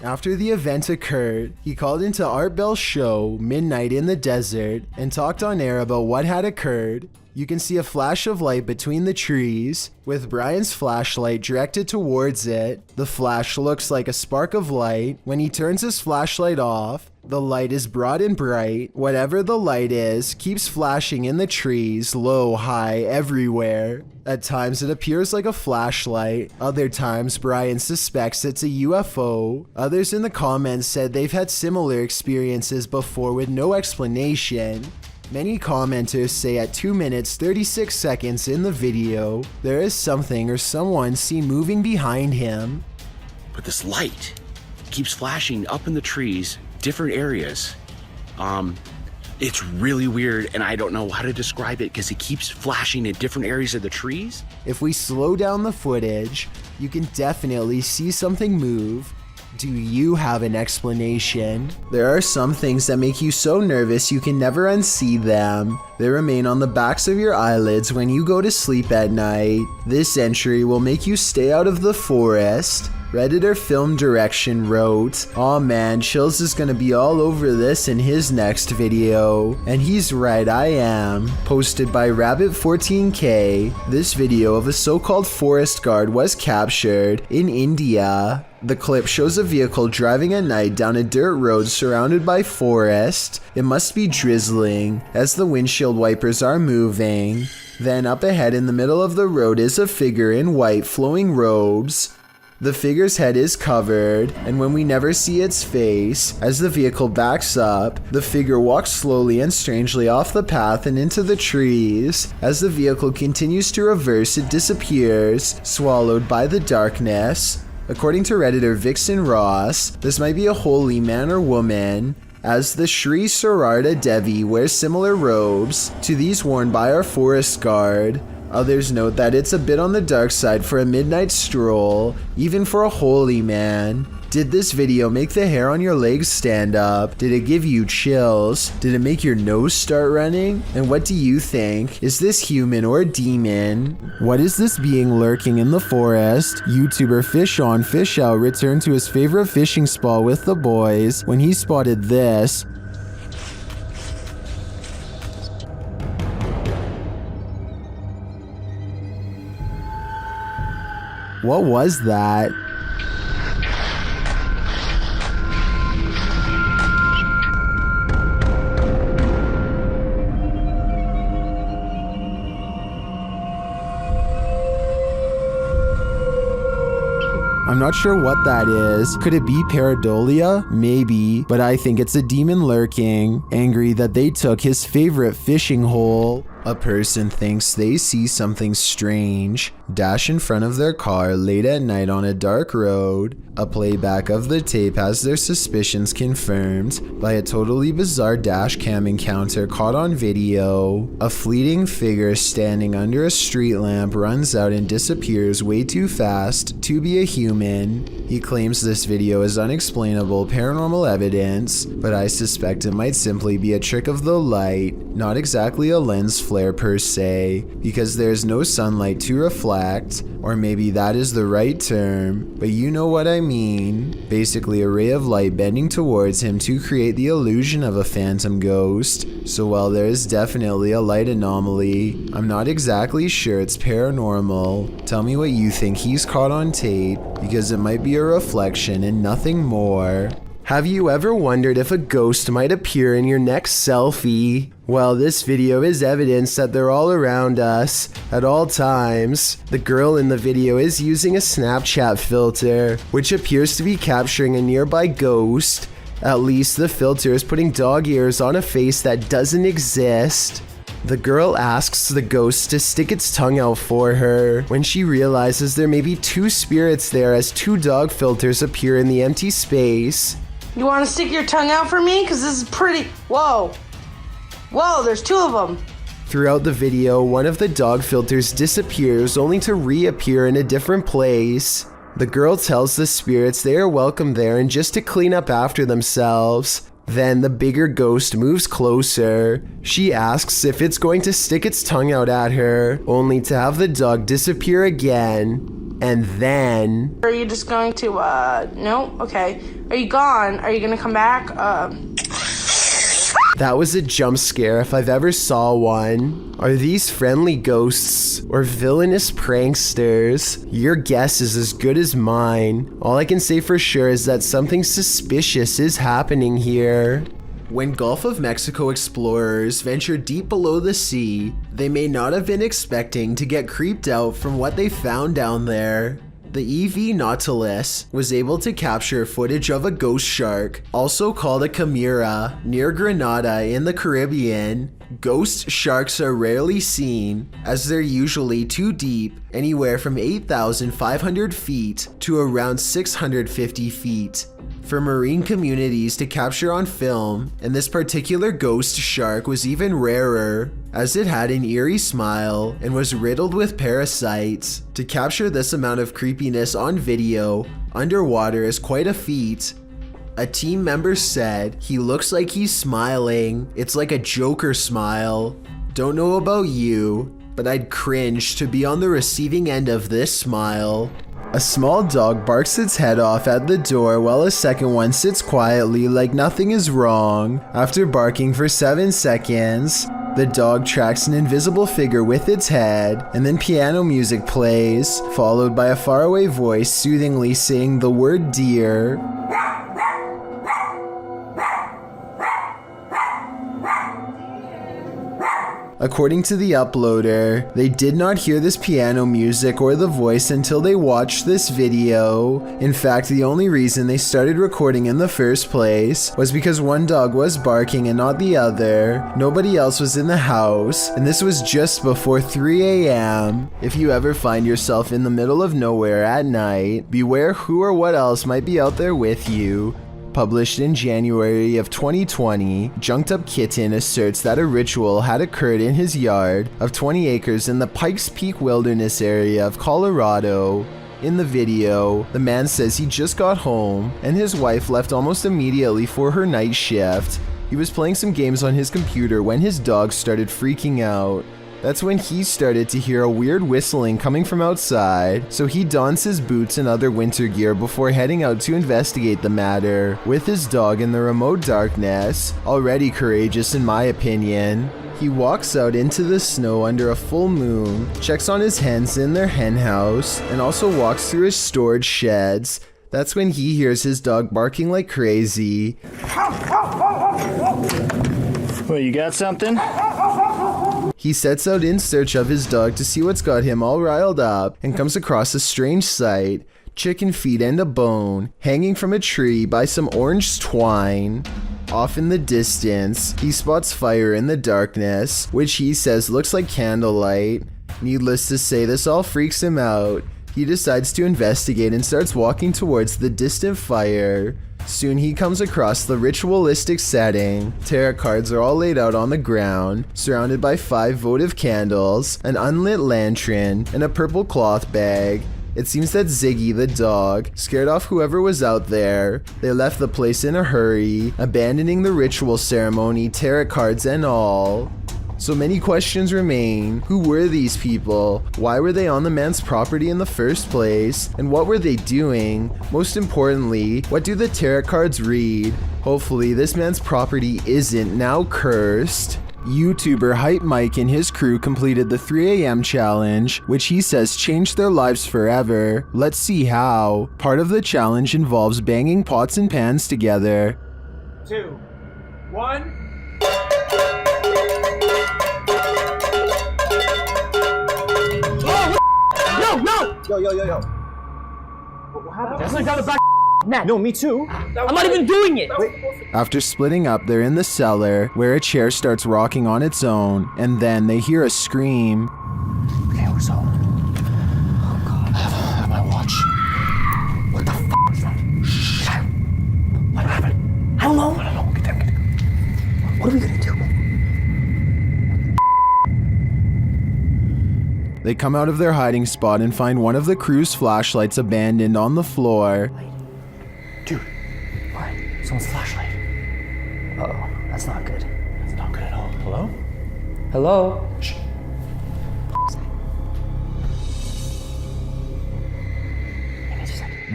After the event occurred, he called into Art Bell's show, Midnight in the Desert, and talked on air about what had occurred. You can see a flash of light between the trees, with Brian's flashlight directed towards it. The flash looks like a spark of light. When he turns his flashlight off, the light is broad and bright. Whatever the light is, keeps flashing in the trees, low, high, everywhere. At times it appears like a flashlight. Other times Brian suspects it's a UFO. Others in the comments said they've had similar experiences before with no explanation. Many commenters say at 2 minutes 36 seconds in the video, there is something or someone seen moving behind him. But this light keeps flashing up in the trees, different areas. It's really weird, and I don't know how to describe it because it keeps flashing in different areas of the trees. If we slow down the footage, you can definitely see something move. Do you have an explanation? There are some things that make you so nervous you can never unsee them. They remain on the backs of your eyelids when you go to sleep at night. This entry will make you stay out of the forest. Redditor Film Direction wrote, "Aw man, Chills is gonna be all over this in his next video." And he's right, I am. Posted by Rabbit14K, this video of a so-called forest guard was captured in India. The clip shows a vehicle driving at night down a dirt road surrounded by forest. It must be drizzling, as the windshield wipers are moving. Then up ahead in the middle of the road is a figure in white flowing robes. The figure's head is covered, and when we never see its face, as the vehicle backs up, the figure walks slowly and strangely off the path and into the trees. As the vehicle continues to reverse, it disappears, swallowed by the darkness. According to Redditor Vixen Ross, this might be a holy man or woman, as the Sri Sarada Devi wears similar robes to these worn by our forest guard. Others note that it's a bit on the dark side for a midnight stroll, even for a holy man. Did this video make the hair on your legs stand up? Did it give you chills? Did it make your nose start running? And what do you think? Is this human or a demon? What is this being lurking in the forest? YouTuber Fish On Fish Out returned to his favorite fishing spot with the boys when he spotted this. What was that? I'm not sure what that is. Could it be pareidolia? Maybe, but I think it's a demon lurking, angry that they took his favorite fishing hole. A person thinks they see something strange dash in front of their car late at night on a dark road. A playback of the tape has their suspicions confirmed by a totally bizarre dashcam encounter caught on video. A fleeting figure standing under a street lamp runs out and disappears way too fast to be a human. He claims this video is unexplainable paranormal evidence, but I suspect it might simply be a trick of the light, not exactly a lens flare per se, because there's no sunlight to reflect, or maybe that is the right term, but you know what I mean. Basically a ray of light bending towards him to create the illusion of a phantom ghost. So while there is definitely a light anomaly, I'm not exactly sure it's paranormal. Tell me what you think he's caught on tape, because it might be a reflection and nothing more. Have you ever wondered if a ghost might appear in your next selfie? Well, this video is evidence that they're all around us at all times. The girl in the video is using a Snapchat filter, which appears to be capturing a nearby ghost. At least the filter is putting dog ears on a face that doesn't exist. The girl asks the ghost to stick its tongue out for her when she realizes there may be two spirits there as two dog filters appear in the empty space. You want to stick your tongue out for me? Because this is pretty... Whoa. Whoa, there's two of them. Throughout the video, one of the dog filters disappears only to reappear in a different place. The girl tells the spirits they are welcome there and just to clean up after themselves. Then the bigger ghost moves closer. She asks if it's going to stick its tongue out at her, only to have the dog disappear again. And then... Are you just going to, no? Okay. Are you gone? Are you gonna come back? That was a jump scare if I've ever saw one. Are these friendly ghosts or villainous pranksters? Your guess is as good as mine. All I can say for sure is that something suspicious is happening here. When Gulf of Mexico explorers ventured deep below the sea, they may not have been expecting to get creeped out from what they found down there. The EV Nautilus was able to capture footage of a ghost shark, also called a chimera, near Grenada in the Caribbean. Ghost sharks are rarely seen, as they're usually too deep, anywhere from 8,500 feet to around 650 feet. For marine communities to capture on film, and this particular ghost shark was even rarer, as it had an eerie smile and was riddled with parasites. To capture this amount of creepiness on video, underwater is quite a feat. A team member said, "He looks like he's smiling. It's like a Joker smile. Don't know about you, but I'd cringe to be on the receiving end of this smile." A small dog barks its head off at the door while a second one sits quietly like nothing is wrong. After barking for 7 seconds, the dog tracks an invisible figure with its head, and then piano music plays, followed by a faraway voice soothingly saying the word deer. According to the uploader, they did not hear this piano music or the voice until they watched this video. In fact, the only reason they started recording in the first place was because one dog was barking and not the other. Nobody else was in the house, and this was just before 3 a.m. If you ever find yourself in the middle of nowhere at night, beware who or what else might be out there with you. Published in January of 2020, Junked Up Kitten asserts that a ritual had occurred in his yard of 20 acres in the Pikes Peak Wilderness area of Colorado. In the video, the man says he just got home and his wife left almost immediately for her night shift. He was playing some games on his computer when his dog started freaking out. That's when he started to hear a weird whistling coming from outside, so he dons his boots and other winter gear before heading out to investigate the matter, with his dog in the remote darkness, already courageous in my opinion. He walks out into the snow under a full moon, checks on his hens in their hen house, and also walks through his storage sheds. That's when he hears his dog barking like crazy. Well, you got something? He sets out in search of his dog to see what's got him all riled up and comes across a strange sight. chicken feet and a bone hanging from a tree by some orange twine. Off in the distance, he spots fire in the darkness, which he says looks like candlelight. Needless to say, this all freaks him out. He decides to investigate and starts walking towards the distant fire. Soon he comes across the ritualistic setting. Tarot cards are all laid out on the ground, surrounded by 5 votive candles, an unlit lantern, and a purple cloth bag. It seems that Ziggy the dog scared off whoever was out there. They left the place in a hurry, abandoning the ritual ceremony, tarot cards and all. So many questions remain. Who were these people? Why were they on the man's property in the first place? And what were they doing? Most importantly, what do the tarot cards read? Hopefully this man's property isn't now cursed. YouTuber Hype Mike and his crew completed the 3 a.m. challenge, which he says changed their lives forever. Let's see how. Part of the challenge involves banging pots and pans together. 2, 1. Yo. What happened? That's like down the back neck. No, me too. I'm not even doing it. After splitting up, they're in the cellar, where a chair starts rocking on its own, and then they hear a scream. Okay, what's up? Oh god. I have my watch. What the f*** is that? Shh. What happened? I don't know. Get down. What are we gonna do? They come out of their hiding spot and find one of the crew's flashlights abandoned on the floor. Dude, what? Someone's flashlight. Uh-oh, that's not good. That's not good at all. Hello? Hello? Shh.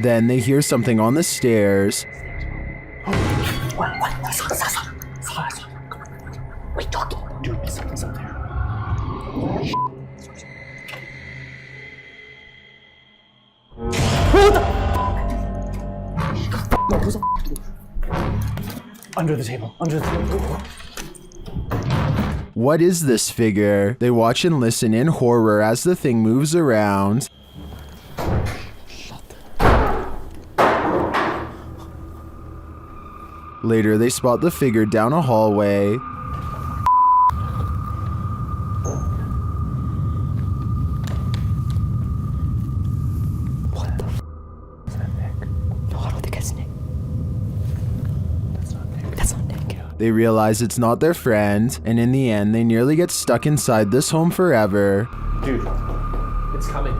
Then they hear something on the stairs. What? What are you talking? Dude, something's up there. Under the table. What is this figure? They watch and listen in horror as the thing moves around. Later, they spot the figure down a hallway. They realize it's not their friend, and in the end, they nearly get stuck inside this home forever. Dude, it's coming.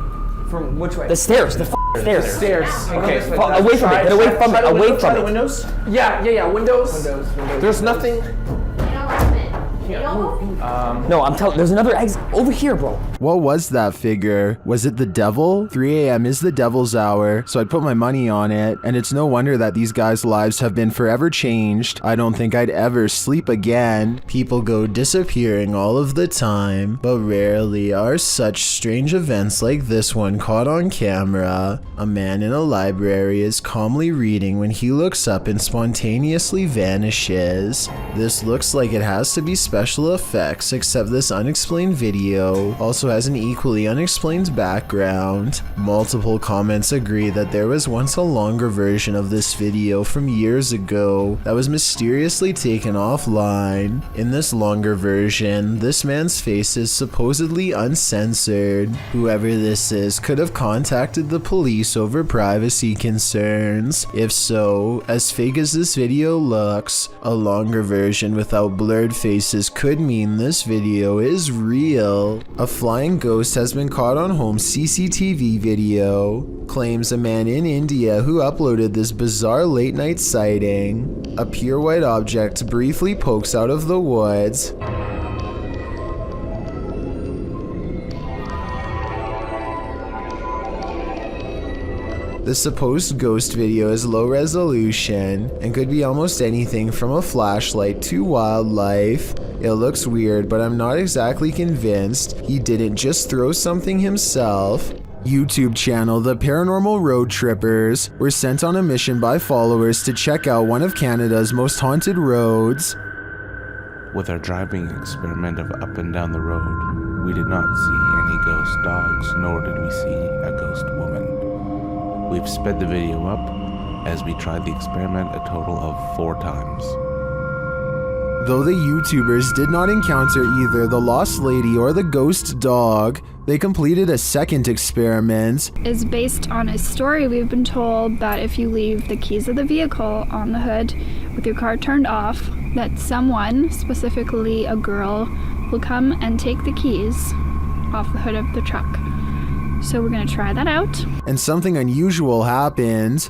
From which way? The stairs. The stairs. The stairs. Okay. Away from it. Get away from it. Away from it. Windows? Yeah. Windows. There's nothing. No, I'm telling. There's another exit over here, bro. What was that figure? Was it the devil? 3 a.m. is the devil's hour, so I'd put my money on it, and it's no wonder that these guys' lives have been forever changed. I don't think I'd ever sleep again. People go disappearing all of the time, but rarely are such strange events like this one caught on camera. A man in a library is calmly reading when he looks up and spontaneously vanishes. This looks like it has to be special effects, except this unexplained video also has an equally unexplained background. Multiple comments agree that there was once a longer version of this video from years ago that was mysteriously taken offline. In this longer version, this man's face is supposedly uncensored. Whoever this is could have contacted the police over privacy concerns. If so, as fake as this video looks, a longer version without blurred faces could mean this video is real. A flying ghost has been caught on home CCTV video. Claims a man in India who uploaded this bizarre late night sighting. A pure white object briefly pokes out of the woods. The supposed ghost video is low resolution and could be almost anything from a flashlight to wildlife. It looks weird, but I'm not exactly convinced he didn't just throw something himself. YouTube channel The Paranormal Road Trippers were sent on a mission by followers to check out one of Canada's most haunted roads. With our driving experiment of up and down the road, we did not see any ghost dogs, nor did we see a ghost woman. We've sped the video up as we tried the experiment a total of 4 times. Though the YouTubers did not encounter either the lost lady or the ghost dog, they completed a second experiment. Is based on a story we've been told that if you leave the keys of the vehicle on the hood with your car turned off, that someone, specifically a girl, will come and take the keys off the hood of the truck. So we're gonna try that out. And something unusual happened.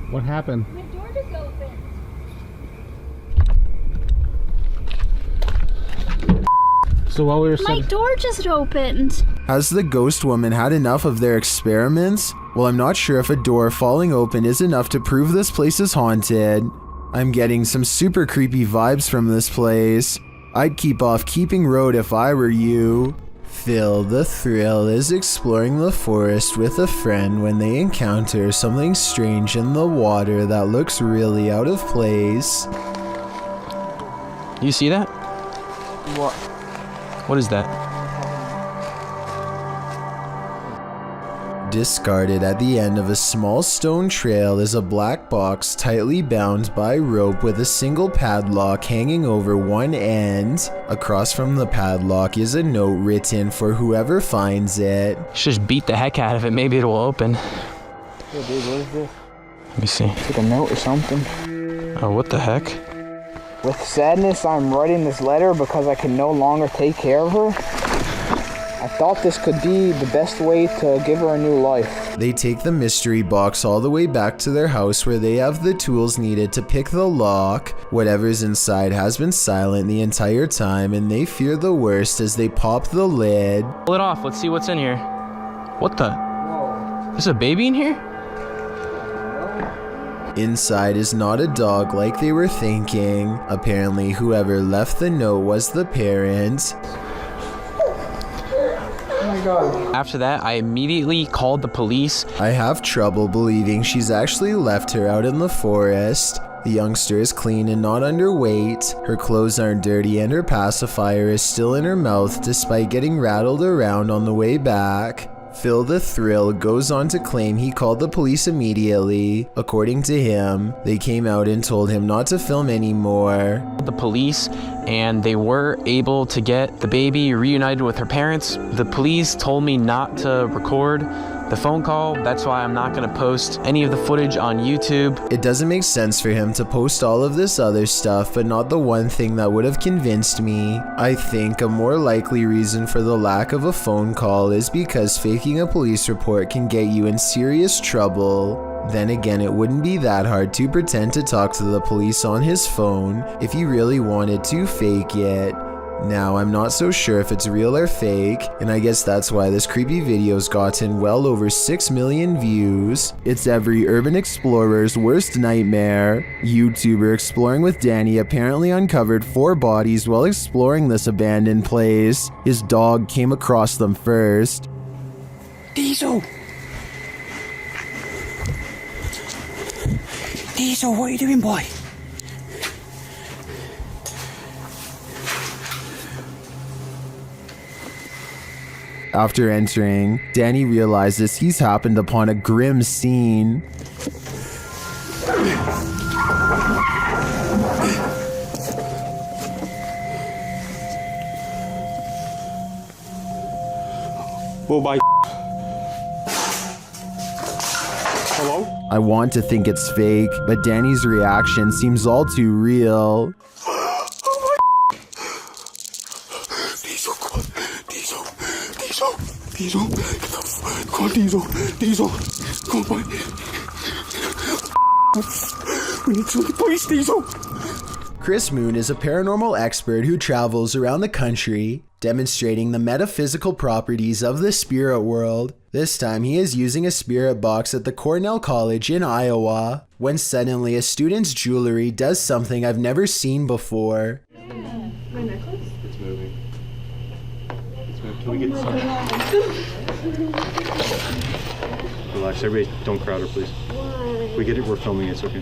What happened? My door just opened. So while we were My door just opened. Has the ghost woman had enough of their experiments? Well, I'm not sure if a door falling open is enough to prove this place is haunted. I'm getting some super creepy vibes from this place. I'd keep off Keeping Road if I were you. Phil the Thrill is exploring the forest with a friend when they encounter something strange in the water that looks really out of place. You see that? What? What is that? Discarded at the end of a small stone trail is a black box tightly bound by rope with a single padlock hanging over one end. Across from the padlock is a note written for whoever finds it. Just beat the heck out of it, maybe it will open. Yeah, dude, what is this? Let me see. It's like a note or something. Oh, what the heck? With sadness, I'm writing this letter because I can no longer take care of her. I thought this could be the best way to give her a new life. They take the mystery box all the way back to their house where they have the tools needed to pick the lock. Whatever's inside has been silent the entire time and they fear the worst as they pop the lid. Pull it off, let's see what's in here. What the? Whoa. There's a baby in here? Inside is not a dog like they were thinking. Apparently whoever left the note was the parent. After that, I immediately called the police. I have trouble believing she's actually left her out in the forest. The youngster is clean and not underweight. Her clothes aren't dirty and her pacifier is still in her mouth despite getting rattled around on the way back. Phil the Thrill goes on to claim he called the police immediately. According to him, they came out and told him not to film anymore. The police, and they were able to get the baby reunited with her parents. The police told me not to record the phone call. That's why I'm not going to post any of the footage on YouTube. It doesn't make sense for him to post all of this other stuff, but not the one thing that would have convinced me. I think a more likely reason for the lack of a phone call is because faking a police report can get you in serious trouble. Then again, it wouldn't be that hard to pretend to talk to the police on his phone if you really wanted to fake it. Now, I'm not so sure if it's real or fake, and I guess that's why this creepy video's gotten well over 6 million views. It's every urban explorer's worst nightmare. YouTuber Exploring with Danny apparently uncovered 4 bodies while exploring this abandoned place. His dog came across them first. Diesel! Diesel, what are you doing, boy? After entering, Danny realizes he's happened upon a grim scene. Oh my. Hello? I want to think it's fake, but Danny's reaction seems all too real. Diesel, call Diesel, come on. We need to the police, Diesel. Chris Moon is a paranormal expert who travels around the country, demonstrating the metaphysical properties of the spirit world. This time he is using a spirit box at the Cornell College in Iowa, when suddenly a student's jewelry does something I've never seen before. My necklace? It's moving. Can we get some? Relax, everybody don't crowd her, please. Why? We get it, we're filming it, it's okay.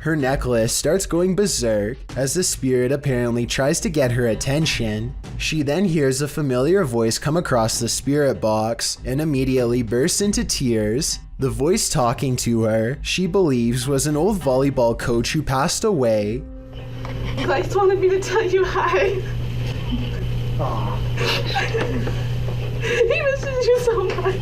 Her necklace starts going berserk as the spirit apparently tries to get her attention. She then hears a familiar voice come across the spirit box and immediately bursts into tears. The voice talking to her, she believes, was an old volleyball coach who passed away. I just wanted me to tell you hi. He misses you so much.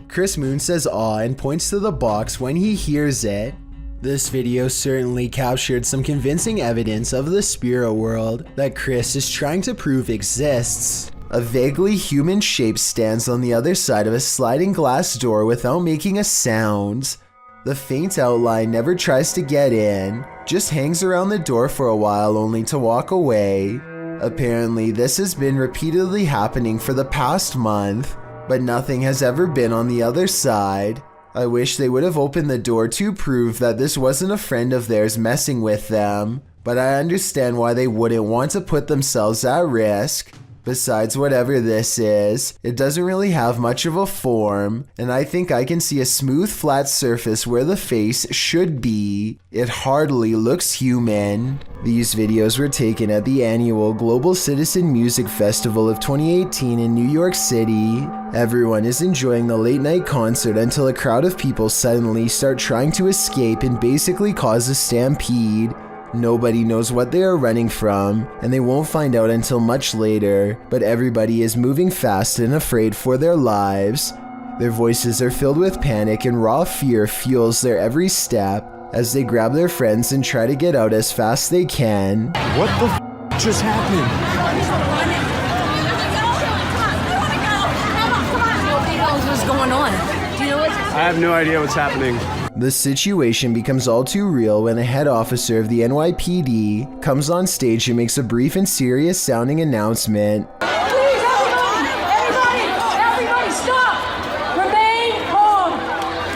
Chris Moon says aw and points to the box when he hears it. This video certainly captured some convincing evidence of the spirit world that Chris is trying to prove exists. A vaguely human shape stands on the other side of a sliding glass door without making a sound. The faint outline never tries to get in, just hangs around the door for a while only to walk away. Apparently, this has been repeatedly happening for the past month, but nothing has ever been on the other side. I wish they would have opened the door to prove that this wasn't a friend of theirs messing with them, but I understand why they wouldn't want to put themselves at risk. Besides, whatever this is, it doesn't really have much of a form, and I think I can see a smooth flat surface where the face should be. It hardly looks human. These videos were taken at the annual Global Citizen Music Festival of 2018 in New York City. Everyone is enjoying the late night concert until a crowd of people suddenly start trying to escape and basically cause a stampede. Nobody knows what they are running from, and they won't find out until much later, but everybody is moving fast and afraid for their lives. Their voices are filled with panic and raw fear fuels their every step as they grab their friends and try to get out as fast they can. What the just happened? What's going on? Do you know what's I have no idea what's happening. The situation becomes all too real when a head officer of the NYPD comes on stage and makes a brief and serious sounding announcement. Please, everybody stop! Remain calm!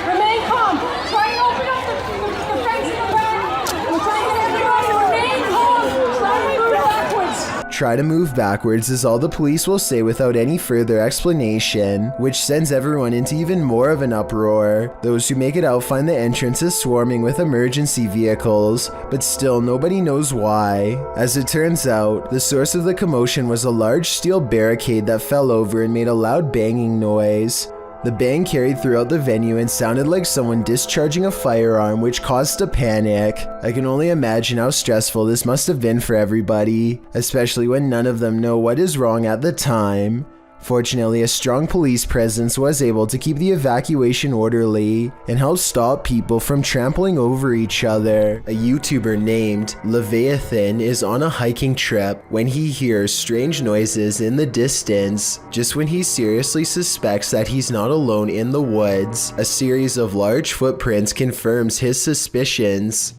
Remain calm! Try and open up the fence in the back! We're trying to get everybody to remain calm! Try to move backwards! Try to move backwards is all the police will say without any further explanation, which sends everyone into even more of an uproar. Those who make it out find the entrance is swarming with emergency vehicles, but still nobody knows why. As it turns out, the source of the commotion was a large steel barricade that fell over and made a loud banging noise. The bang carried throughout the venue and sounded like someone discharging a firearm, which caused a panic. I can only imagine how stressful this must have been for everybody, especially when none of them know what is wrong at the time. Fortunately, a strong police presence was able to keep the evacuation orderly and help stop people from trampling over each other. A YouTuber named Leviathan is on a hiking trip when he hears strange noises in the distance. Just when he seriously suspects that he's not alone in the woods, a series of large footprints confirms his suspicions.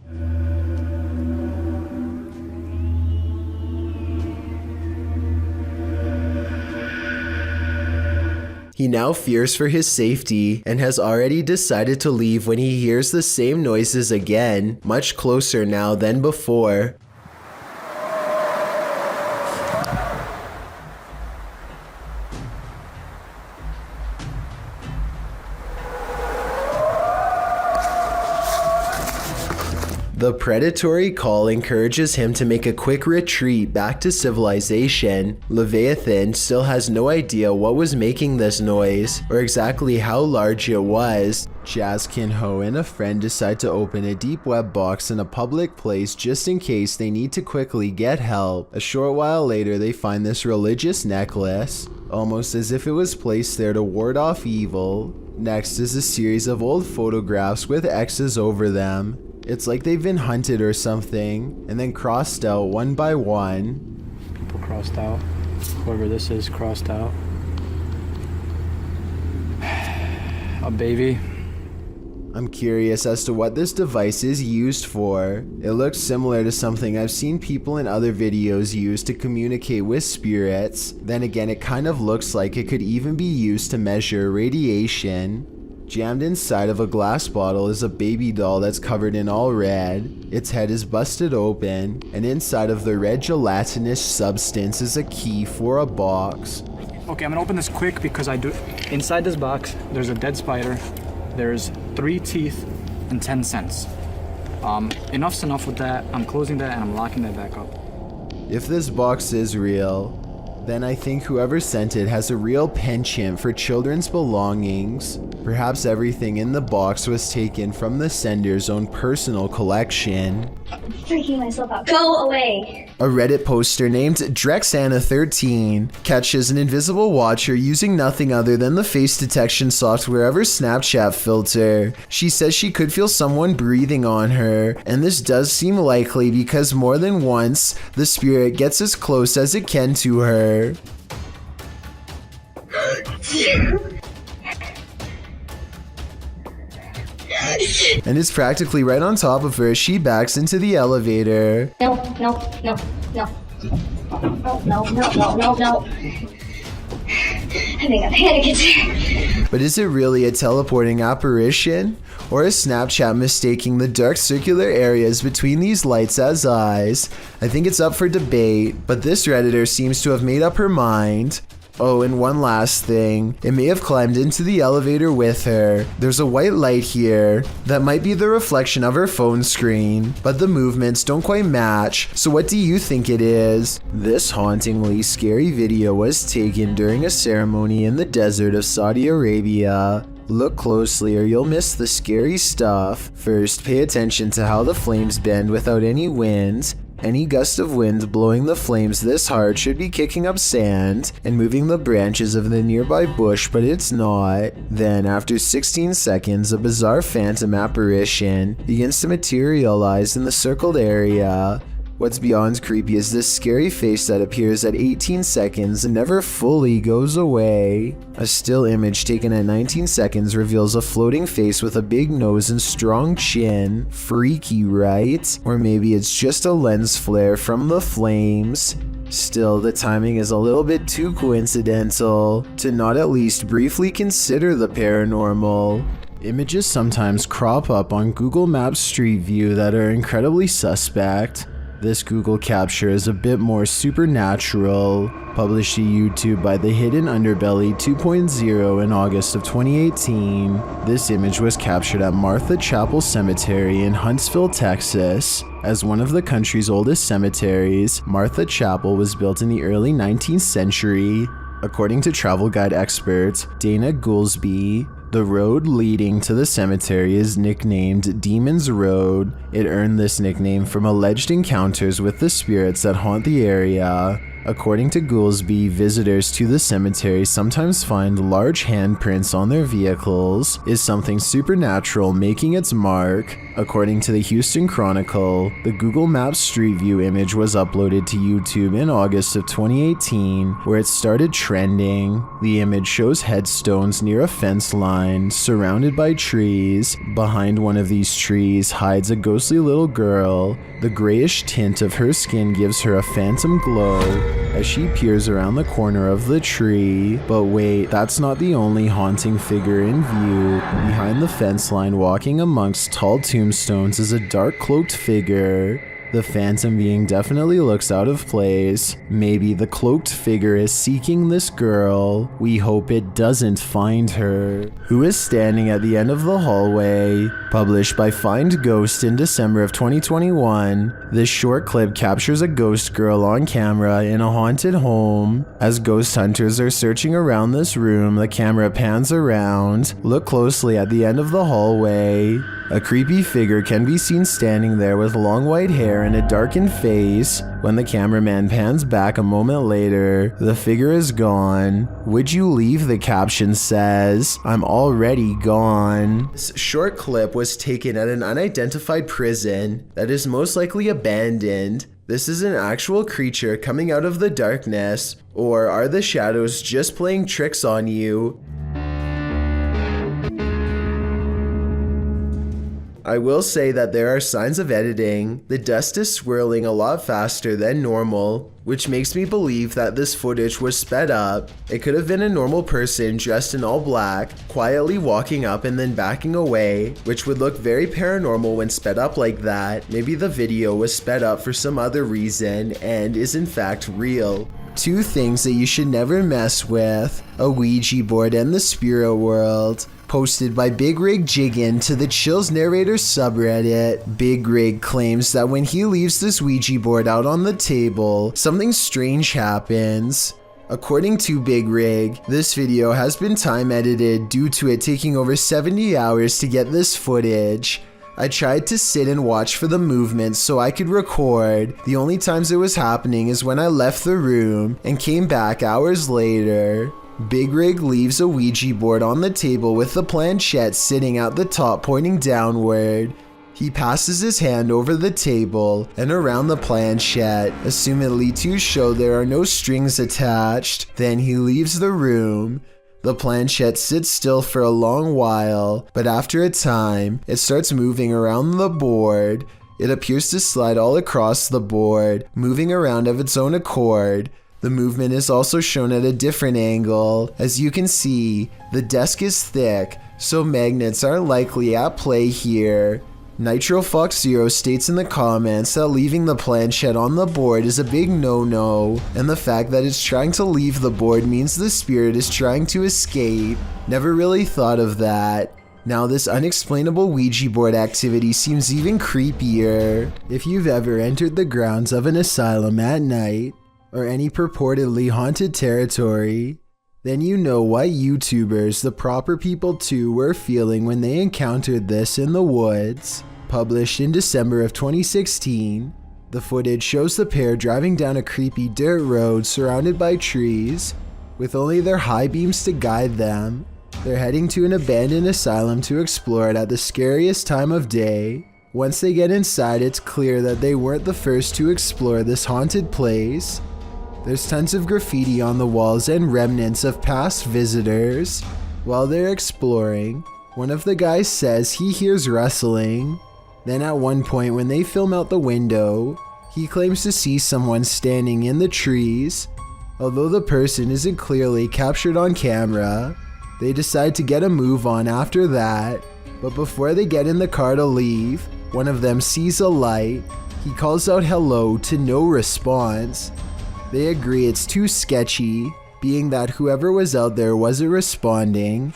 He now fears for his safety and has already decided to leave when he hears the same noises again, much closer now than before. The predatory call encourages him to make a quick retreat back to civilization. Leviathan still has no idea what was making this noise or exactly how large it was. Jazz Kinho and a friend decide to open a deep web box in a public place just in case they need to quickly get help. A short while later, they find this religious necklace, almost as if it was placed there to ward off evil. Next is a series of old photographs with X's over them. It's like they've been hunted or something, and then crossed out one by one. People crossed out. Whoever this is crossed out. A baby. I'm curious as to what this device is used for. It looks similar to something I've seen people in other videos use to communicate with spirits. Then again, it kind of looks like it could even be used to measure radiation. Jammed inside of a glass bottle is a baby doll that's covered in all red. Its head is busted open, and inside of the red gelatinous substance is a key for a box. Okay, I'm gonna open this quick because inside this box, there's a dead spider. There's 3 teeth and 10 cents. Enough's enough with that. I'm closing that and I'm locking that back up. If this box is real, then I think whoever sent it has a real penchant for children's belongings. Perhaps everything in the box was taken from the sender's own personal collection. I'm freaking myself out. Go away! A Reddit poster named Drexana13 catches an invisible watcher using nothing other than the face detection software of her Snapchat filter. She says she could feel someone breathing on her, and this does seem likely because more than once, the spirit gets as close as it can to her. And is practically right on top of her as she backs into the elevator. No. No. I think a panic attack. But is it really a teleporting apparition? Or is Snapchat mistaking the dark circular areas between these lights as eyes? I think it's up for debate, but this Redditor seems to have made up her mind. Oh, and one last thing. It may have climbed into the elevator with her. There's a white light here that might be the reflection of her phone screen, but the movements don't quite match. So what do you think it is? This hauntingly scary video was taken during a ceremony in the desert of Saudi Arabia. Look closely or you'll miss the scary stuff. First, pay attention to how the flames bend without any wind. Any gust of wind blowing the flames this hard should be kicking up sand and moving the branches of the nearby bush, but it's not. Then, after 16 seconds, a bizarre phantom apparition begins to materialize in the circled area. What's beyond creepy is this scary face that appears at 18 seconds and never fully goes away. A still image taken at 19 seconds reveals a floating face with a big nose and strong chin. Freaky, right? Or maybe it's just a lens flare from the flames. Still, the timing is a little bit too coincidental to not at least briefly consider the paranormal. Images sometimes crop up on Google Maps Street View that are incredibly suspect. This Google capture is a bit more supernatural. Published to YouTube by The Hidden Underbelly 2.0 in August of 2018. This image was captured at Martha Chapel Cemetery in Huntsville, Texas. As one of the country's oldest cemeteries, Martha Chapel was built in the early 19th century. According to travel guide expert Dana Goolsby, the road leading to the cemetery is nicknamed Demon's Road. It earned this nickname from alleged encounters with the spirits that haunt the area. According to Goolsby, visitors to the cemetery sometimes find large handprints on their vehicles. Is something supernatural making its mark? According to the Houston Chronicle, the Google Maps Street View image was uploaded to YouTube in August of 2018, where it started trending. The image shows headstones near a fence line, surrounded by trees. Behind one of these trees hides a ghostly little girl. The grayish tint of her skin gives her a phantom glow as she peers around the corner of the tree. But wait, that's not the only haunting figure in view. Behind the fence line, walking amongst tall tombstones, is a dark cloaked figure. The phantom being definitely looks out of place. Maybe the cloaked figure is seeking this girl. We hope it doesn't find her. Who is standing at the end of the hallway? Published by Find Ghost in December of 2021, this short clip captures a ghost girl on camera in a haunted home. As ghost hunters are searching around this room, the camera pans around. Look closely at the end of the hallway. A creepy figure can be seen standing there with long white hair and a darkened face. When the cameraman pans back a moment later, the figure is gone. Would you leave? The caption says. I'm already gone. This short clip was taken at an unidentified prison that is most likely abandoned. This is an actual creature coming out of the darkness, or are the shadows just playing tricks on you? I will say that there are signs of editing. The dust is swirling a lot faster than normal, which makes me believe that this footage was sped up. It could have been a normal person dressed in all black, quietly walking up and then backing away, which would look very paranormal when sped up like that. Maybe the video was sped up for some other reason and is in fact real. 2 things that you should never mess with: a Ouija board and the spirit world. posted by Big Rig Jiggin to the Chills Narrator subreddit. Big Rig claims that when he leaves this Ouija board out on the table, something strange happens. According to Big Rig, this video has been time edited due to it taking over 70 hours to get this footage. I tried to sit and watch for the movements so I could record. The only times it was happening is when I left the room and came back hours later. Big Rig leaves a Ouija board on the table with the planchette sitting at the top pointing downward. He passes his hand over the table and around the planchette, assumedly to show there are no strings attached. Then he leaves the room. The planchette sits still for a long while, but after a time, it starts moving around the board. It appears to slide all across the board, moving around of its own accord. The movement is also shown at a different angle. As you can see, the desk is thick, so magnets aren't likely at play here. Nitro Fox Zero states in the comments that leaving the planchette on the board is a big no-no, and the fact that it's trying to leave the board means the spirit is trying to escape. Never really thought of that. Now this unexplainable Ouija board activity seems even creepier. If you've ever entered the grounds of an asylum at night, or any purportedly haunted territory, then you know what YouTubers, the proper people too, were feeling when they encountered this in the woods. Published in December of 2016, the footage shows the pair driving down a creepy dirt road surrounded by trees, with only their high beams to guide them. They're heading to an abandoned asylum to explore it at the scariest time of day. Once they get inside, it's clear that they weren't the first to explore this haunted place. There's tons of graffiti on the walls and remnants of past visitors. While they're exploring, one of the guys says he hears rustling. Then at one point when they film out the window, he claims to see someone standing in the trees. Although the person isn't clearly captured on camera, they decide to get a move on after that. But before they get in the car to leave, one of them sees a light. He calls out hello to no response. They agree it's too sketchy, being that whoever was out there wasn't responding.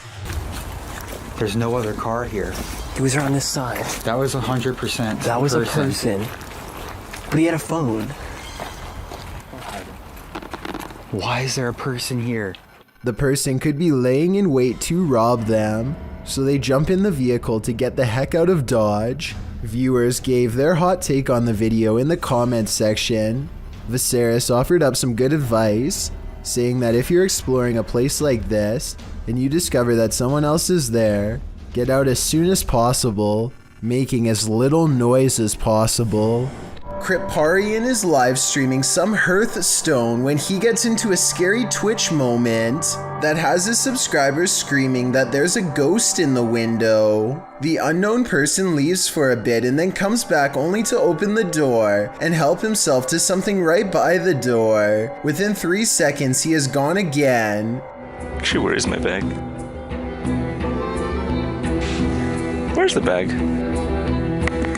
There's no other car here. He was on this side. That was 100%. That was a person. But he had a phone. Why is there a person here? The person could be laying in wait to rob them, so they jump in the vehicle to get the heck out of Dodge. Viewers gave their hot take on the video in the comments section. Viserys offered up some good advice, saying that if you're exploring a place like this and you discover that someone else is there, get out as soon as possible, making as little noise as possible. Kriparian is live streaming some Hearthstone when he gets into a scary Twitch moment that has his subscribers screaming that there's a ghost in the window. The unknown person leaves for a bit and then comes back only to open the door and help himself to something right by the door. Within 3 seconds, he is gone again. Actually, where is my bag? Where's the bag?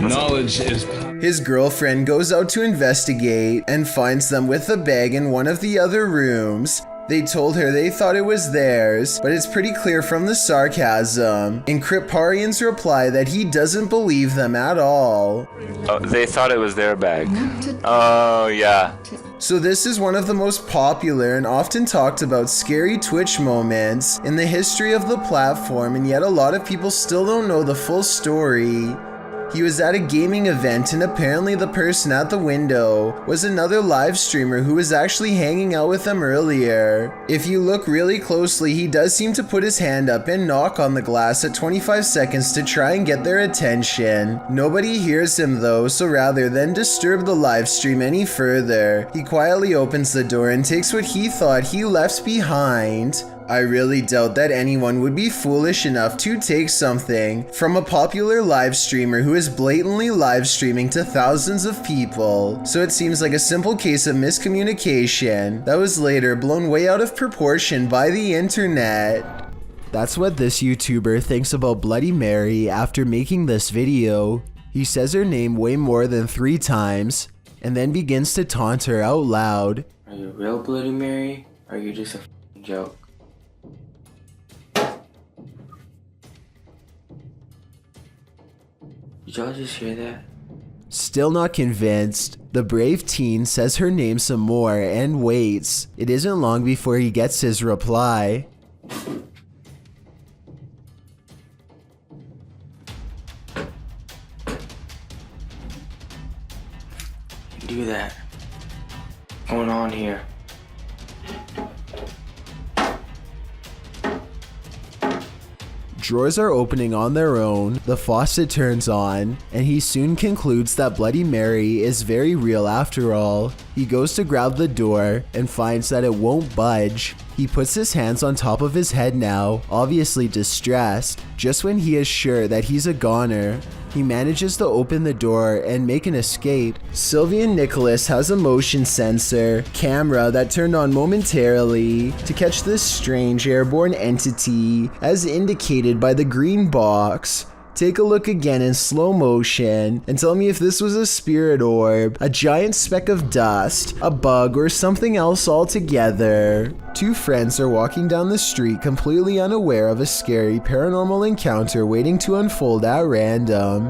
Knowledge is power. His girlfriend goes out to investigate and finds them with the bag in one of the other rooms. They told her they thought it was theirs, but it's pretty clear from the sarcasm in Kriparian's reply that he doesn't believe them at all. Oh, they thought it was their bag. Oh, yeah. So this is one of the most popular and often talked about scary Twitch moments in the history of the platform, and yet a lot of people still don't know the full story. He was at a gaming event and apparently the person at the window was another live streamer who was actually hanging out with them earlier. If you look really closely, he does seem to put his hand up and knock on the glass at 25 seconds to try and get their attention. Nobody hears him though, so rather than disturb the live stream any further, he quietly opens the door and takes what he thought he left behind. I really doubt that anyone would be foolish enough to take something from a popular live streamer who is blatantly live streaming to thousands of people. So it seems like a simple case of miscommunication that was later blown way out of proportion by the internet. That's what this YouTuber thinks about Bloody Mary after making this video. He says her name way more than 3 times and then begins to taunt her out loud. Are you real Bloody Mary? Or are you just a joke? Did y'all just hear that? Still not convinced, the brave teen says her name some more and waits. It isn't long before he gets his reply. Do that. What's going on here? Drawers are opening on their own, the faucet turns on, and he soon concludes that Bloody Mary is very real after all. He goes to grab the door and finds that it won't budge. He puts his hands on top of his head now, obviously distressed. Just when he is sure that he's a goner, he manages to open the door and make an escape. Sylvian Nicholas has a motion sensor camera that turned on momentarily to catch this strange airborne entity as indicated by the green box. Take a look again in slow motion and tell me if this was a spirit orb, a giant speck of dust, a bug, or something else altogether. Two friends are walking down the street completely unaware of a scary paranormal encounter waiting to unfold at random.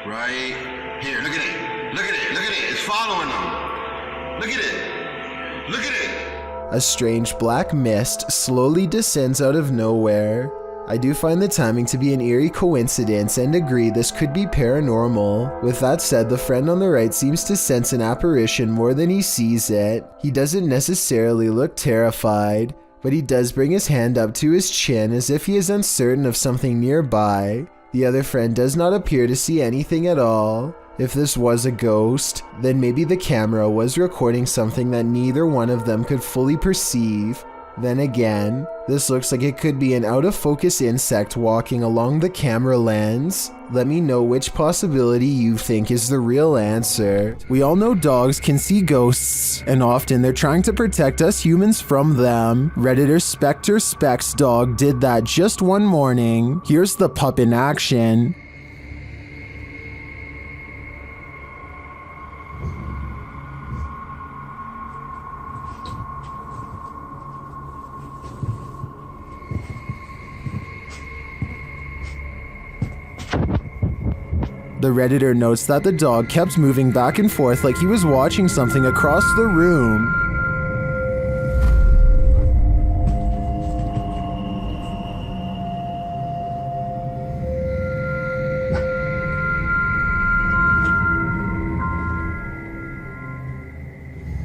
Right here, look at it. Look at it. Look at it. It's following them. Look at it. Look at it. A strange black mist slowly descends out of nowhere. I do find the timing to be an eerie coincidence and agree this could be paranormal. With that said, the friend on the right seems to sense an apparition more than he sees it. He doesn't necessarily look terrified, but he does bring his hand up to his chin as if he is uncertain of something nearby. The other friend does not appear to see anything at all. If this was a ghost, then maybe the camera was recording something that neither one of them could fully perceive. Then again, this looks like it could be an out-of-focus insect walking along the camera lens. Let me know which possibility you think is the real answer. We all know dogs can see ghosts, and often they're trying to protect us humans from them. Redditor Spectre Specs Dog did that just one morning. Here's the pup in action. The Redditor notes that the dog kept moving back and forth like he was watching something across the room.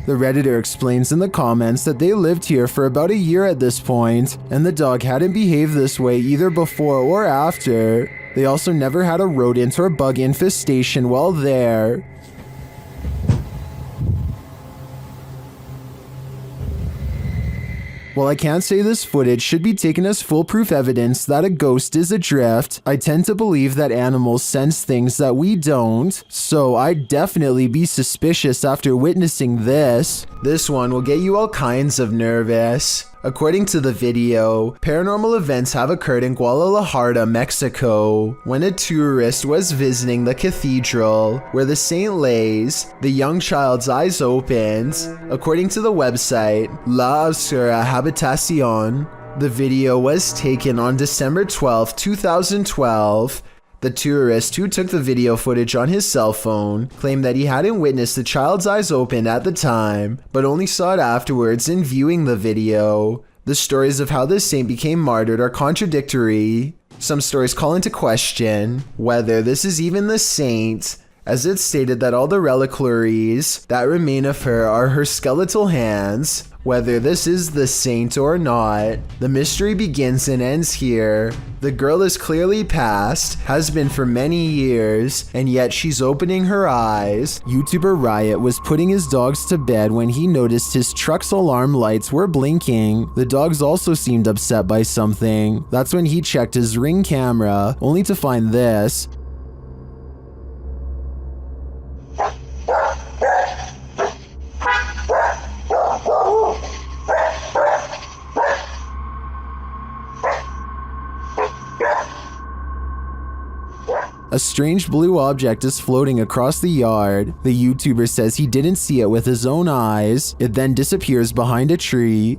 The Redditor explains in the comments that they lived here for about a year at this point, and the dog hadn't behaved this way either before or after. They also never had a rodent or bug infestation while there. While I can't say this footage should be taken as foolproof evidence that a ghost is adrift, I tend to believe that animals sense things that we don't, so I'd definitely be suspicious after witnessing this. This one will get you all kinds of nervous. According to the video, paranormal events have occurred in Guadalajara, Mexico, when a tourist was visiting the cathedral, where the saint lays. The young child's eyes opened. According to the website, La Obscura Habitación, the video was taken on December 12, 2012. The tourist who took the video footage on his cell phone claimed that he hadn't witnessed the child's eyes open at the time, but only saw it afterwards in viewing the video. The stories of how this saint became martyred are contradictory. Some stories call into question whether this is even the saint, as it's stated that all the reliquaries that remain of her are her skeletal hands. Whether this is the saint or not, the mystery begins and ends here. The girl is clearly past, has been for many years, and yet she's opening her eyes. YouTuber Riot was putting his dogs to bed when he noticed his truck's alarm lights were blinking. The dogs also seemed upset by something. That's when he checked his Ring camera, only to find this. A strange blue object is floating across the yard. The YouTuber says he didn't see it with his own eyes. It then disappears behind a tree.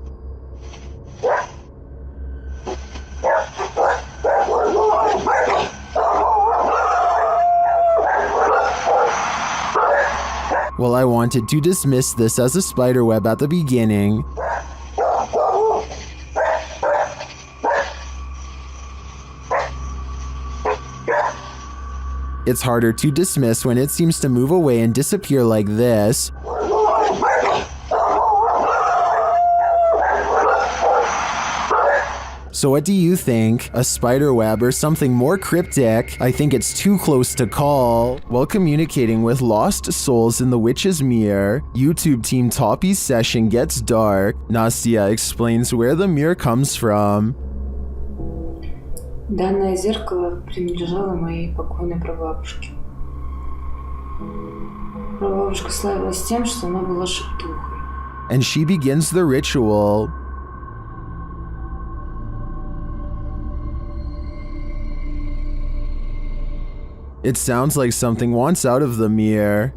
Well, I wanted to dismiss this as a spiderweb at the beginning. It's harder to dismiss when it seems to move away and disappear like this. So what do you think? A spiderweb or something more cryptic? I think it's too close to call. While communicating with lost souls in the witch's mirror, YouTube team Toppy's session gets dark. Nastya explains where the mirror comes from. Данное зеркало принадлежало моей покойной прабабушке. Прабабушка славилась тем, что она была шептухой. And she begins the ritual. It sounds like something wants out of the mirror.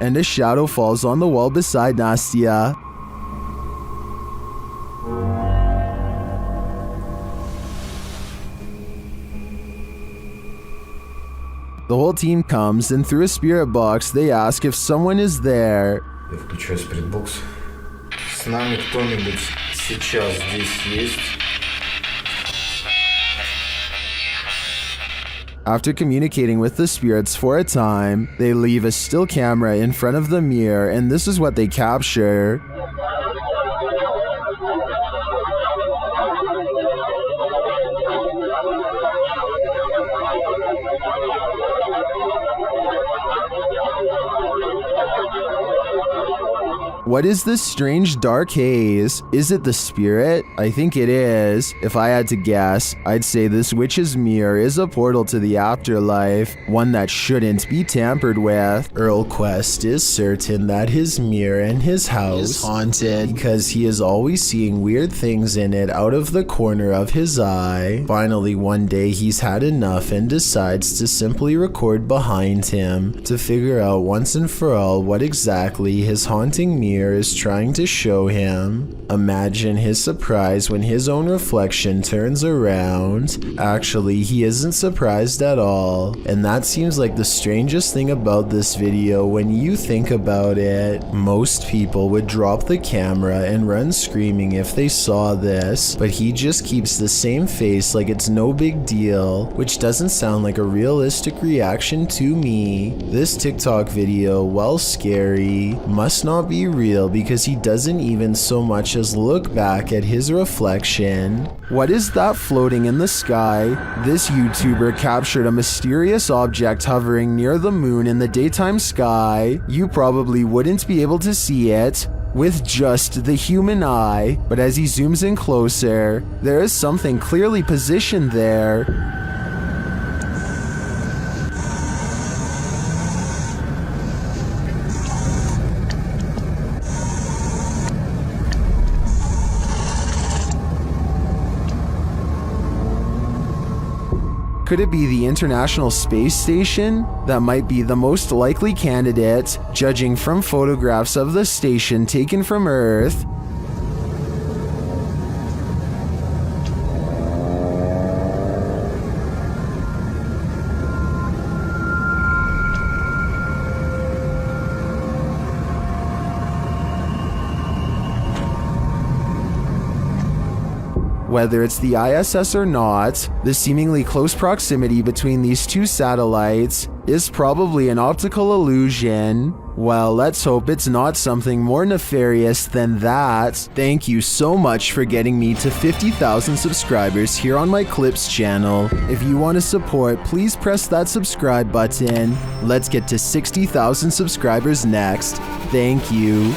And a shadow falls on the wall beside Nastya. The whole team comes, and through a spirit box, they ask if someone is there. Я включаю спиритбокс. С нами кто-нибудь сейчас здесь есть? After communicating with the spirits for a time, they leave a still camera in front of the mirror, and this is what they capture. What is this strange dark haze? Is it the spirit? I think it is. If I had to guess, I'd say this witch's mirror is a portal to the afterlife, one that shouldn't be tampered with. Earl Quest is certain that his mirror in his house is haunted because he is always seeing weird things in it out of the corner of his eye. Finally, one day he's had enough and decides to simply record behind him to figure out once and for all what exactly his haunting mirror is trying to show him. Imagine his surprise when his own reflection turns around. Actually, he isn't surprised at all, and that seems like the strangest thing about this video when you think about it. Most people would drop the camera and run screaming if they saw this, but he just keeps the same face like it's no big deal, which doesn't sound like a realistic reaction to me. This TikTok video, while scary, must not be real because he doesn't even so much as look back at his reflection. What is that floating in the sky? This YouTuber captured a mysterious object hovering near the moon in the daytime sky. You probably wouldn't be able to see it with just the human eye, but as he zooms in closer, there is something clearly positioned there. Could it be the International Space Station? That might be the most likely candidate, judging from photographs of the station taken from Earth. Whether it's the ISS or not, the seemingly close proximity between these two satellites is probably an optical illusion. Well, let's hope it's not something more nefarious than that. Thank you so much for getting me to 50,000 subscribers here on my Clips channel. If you want to support, please press that subscribe button. Let's get to 60,000 subscribers next. Thank you.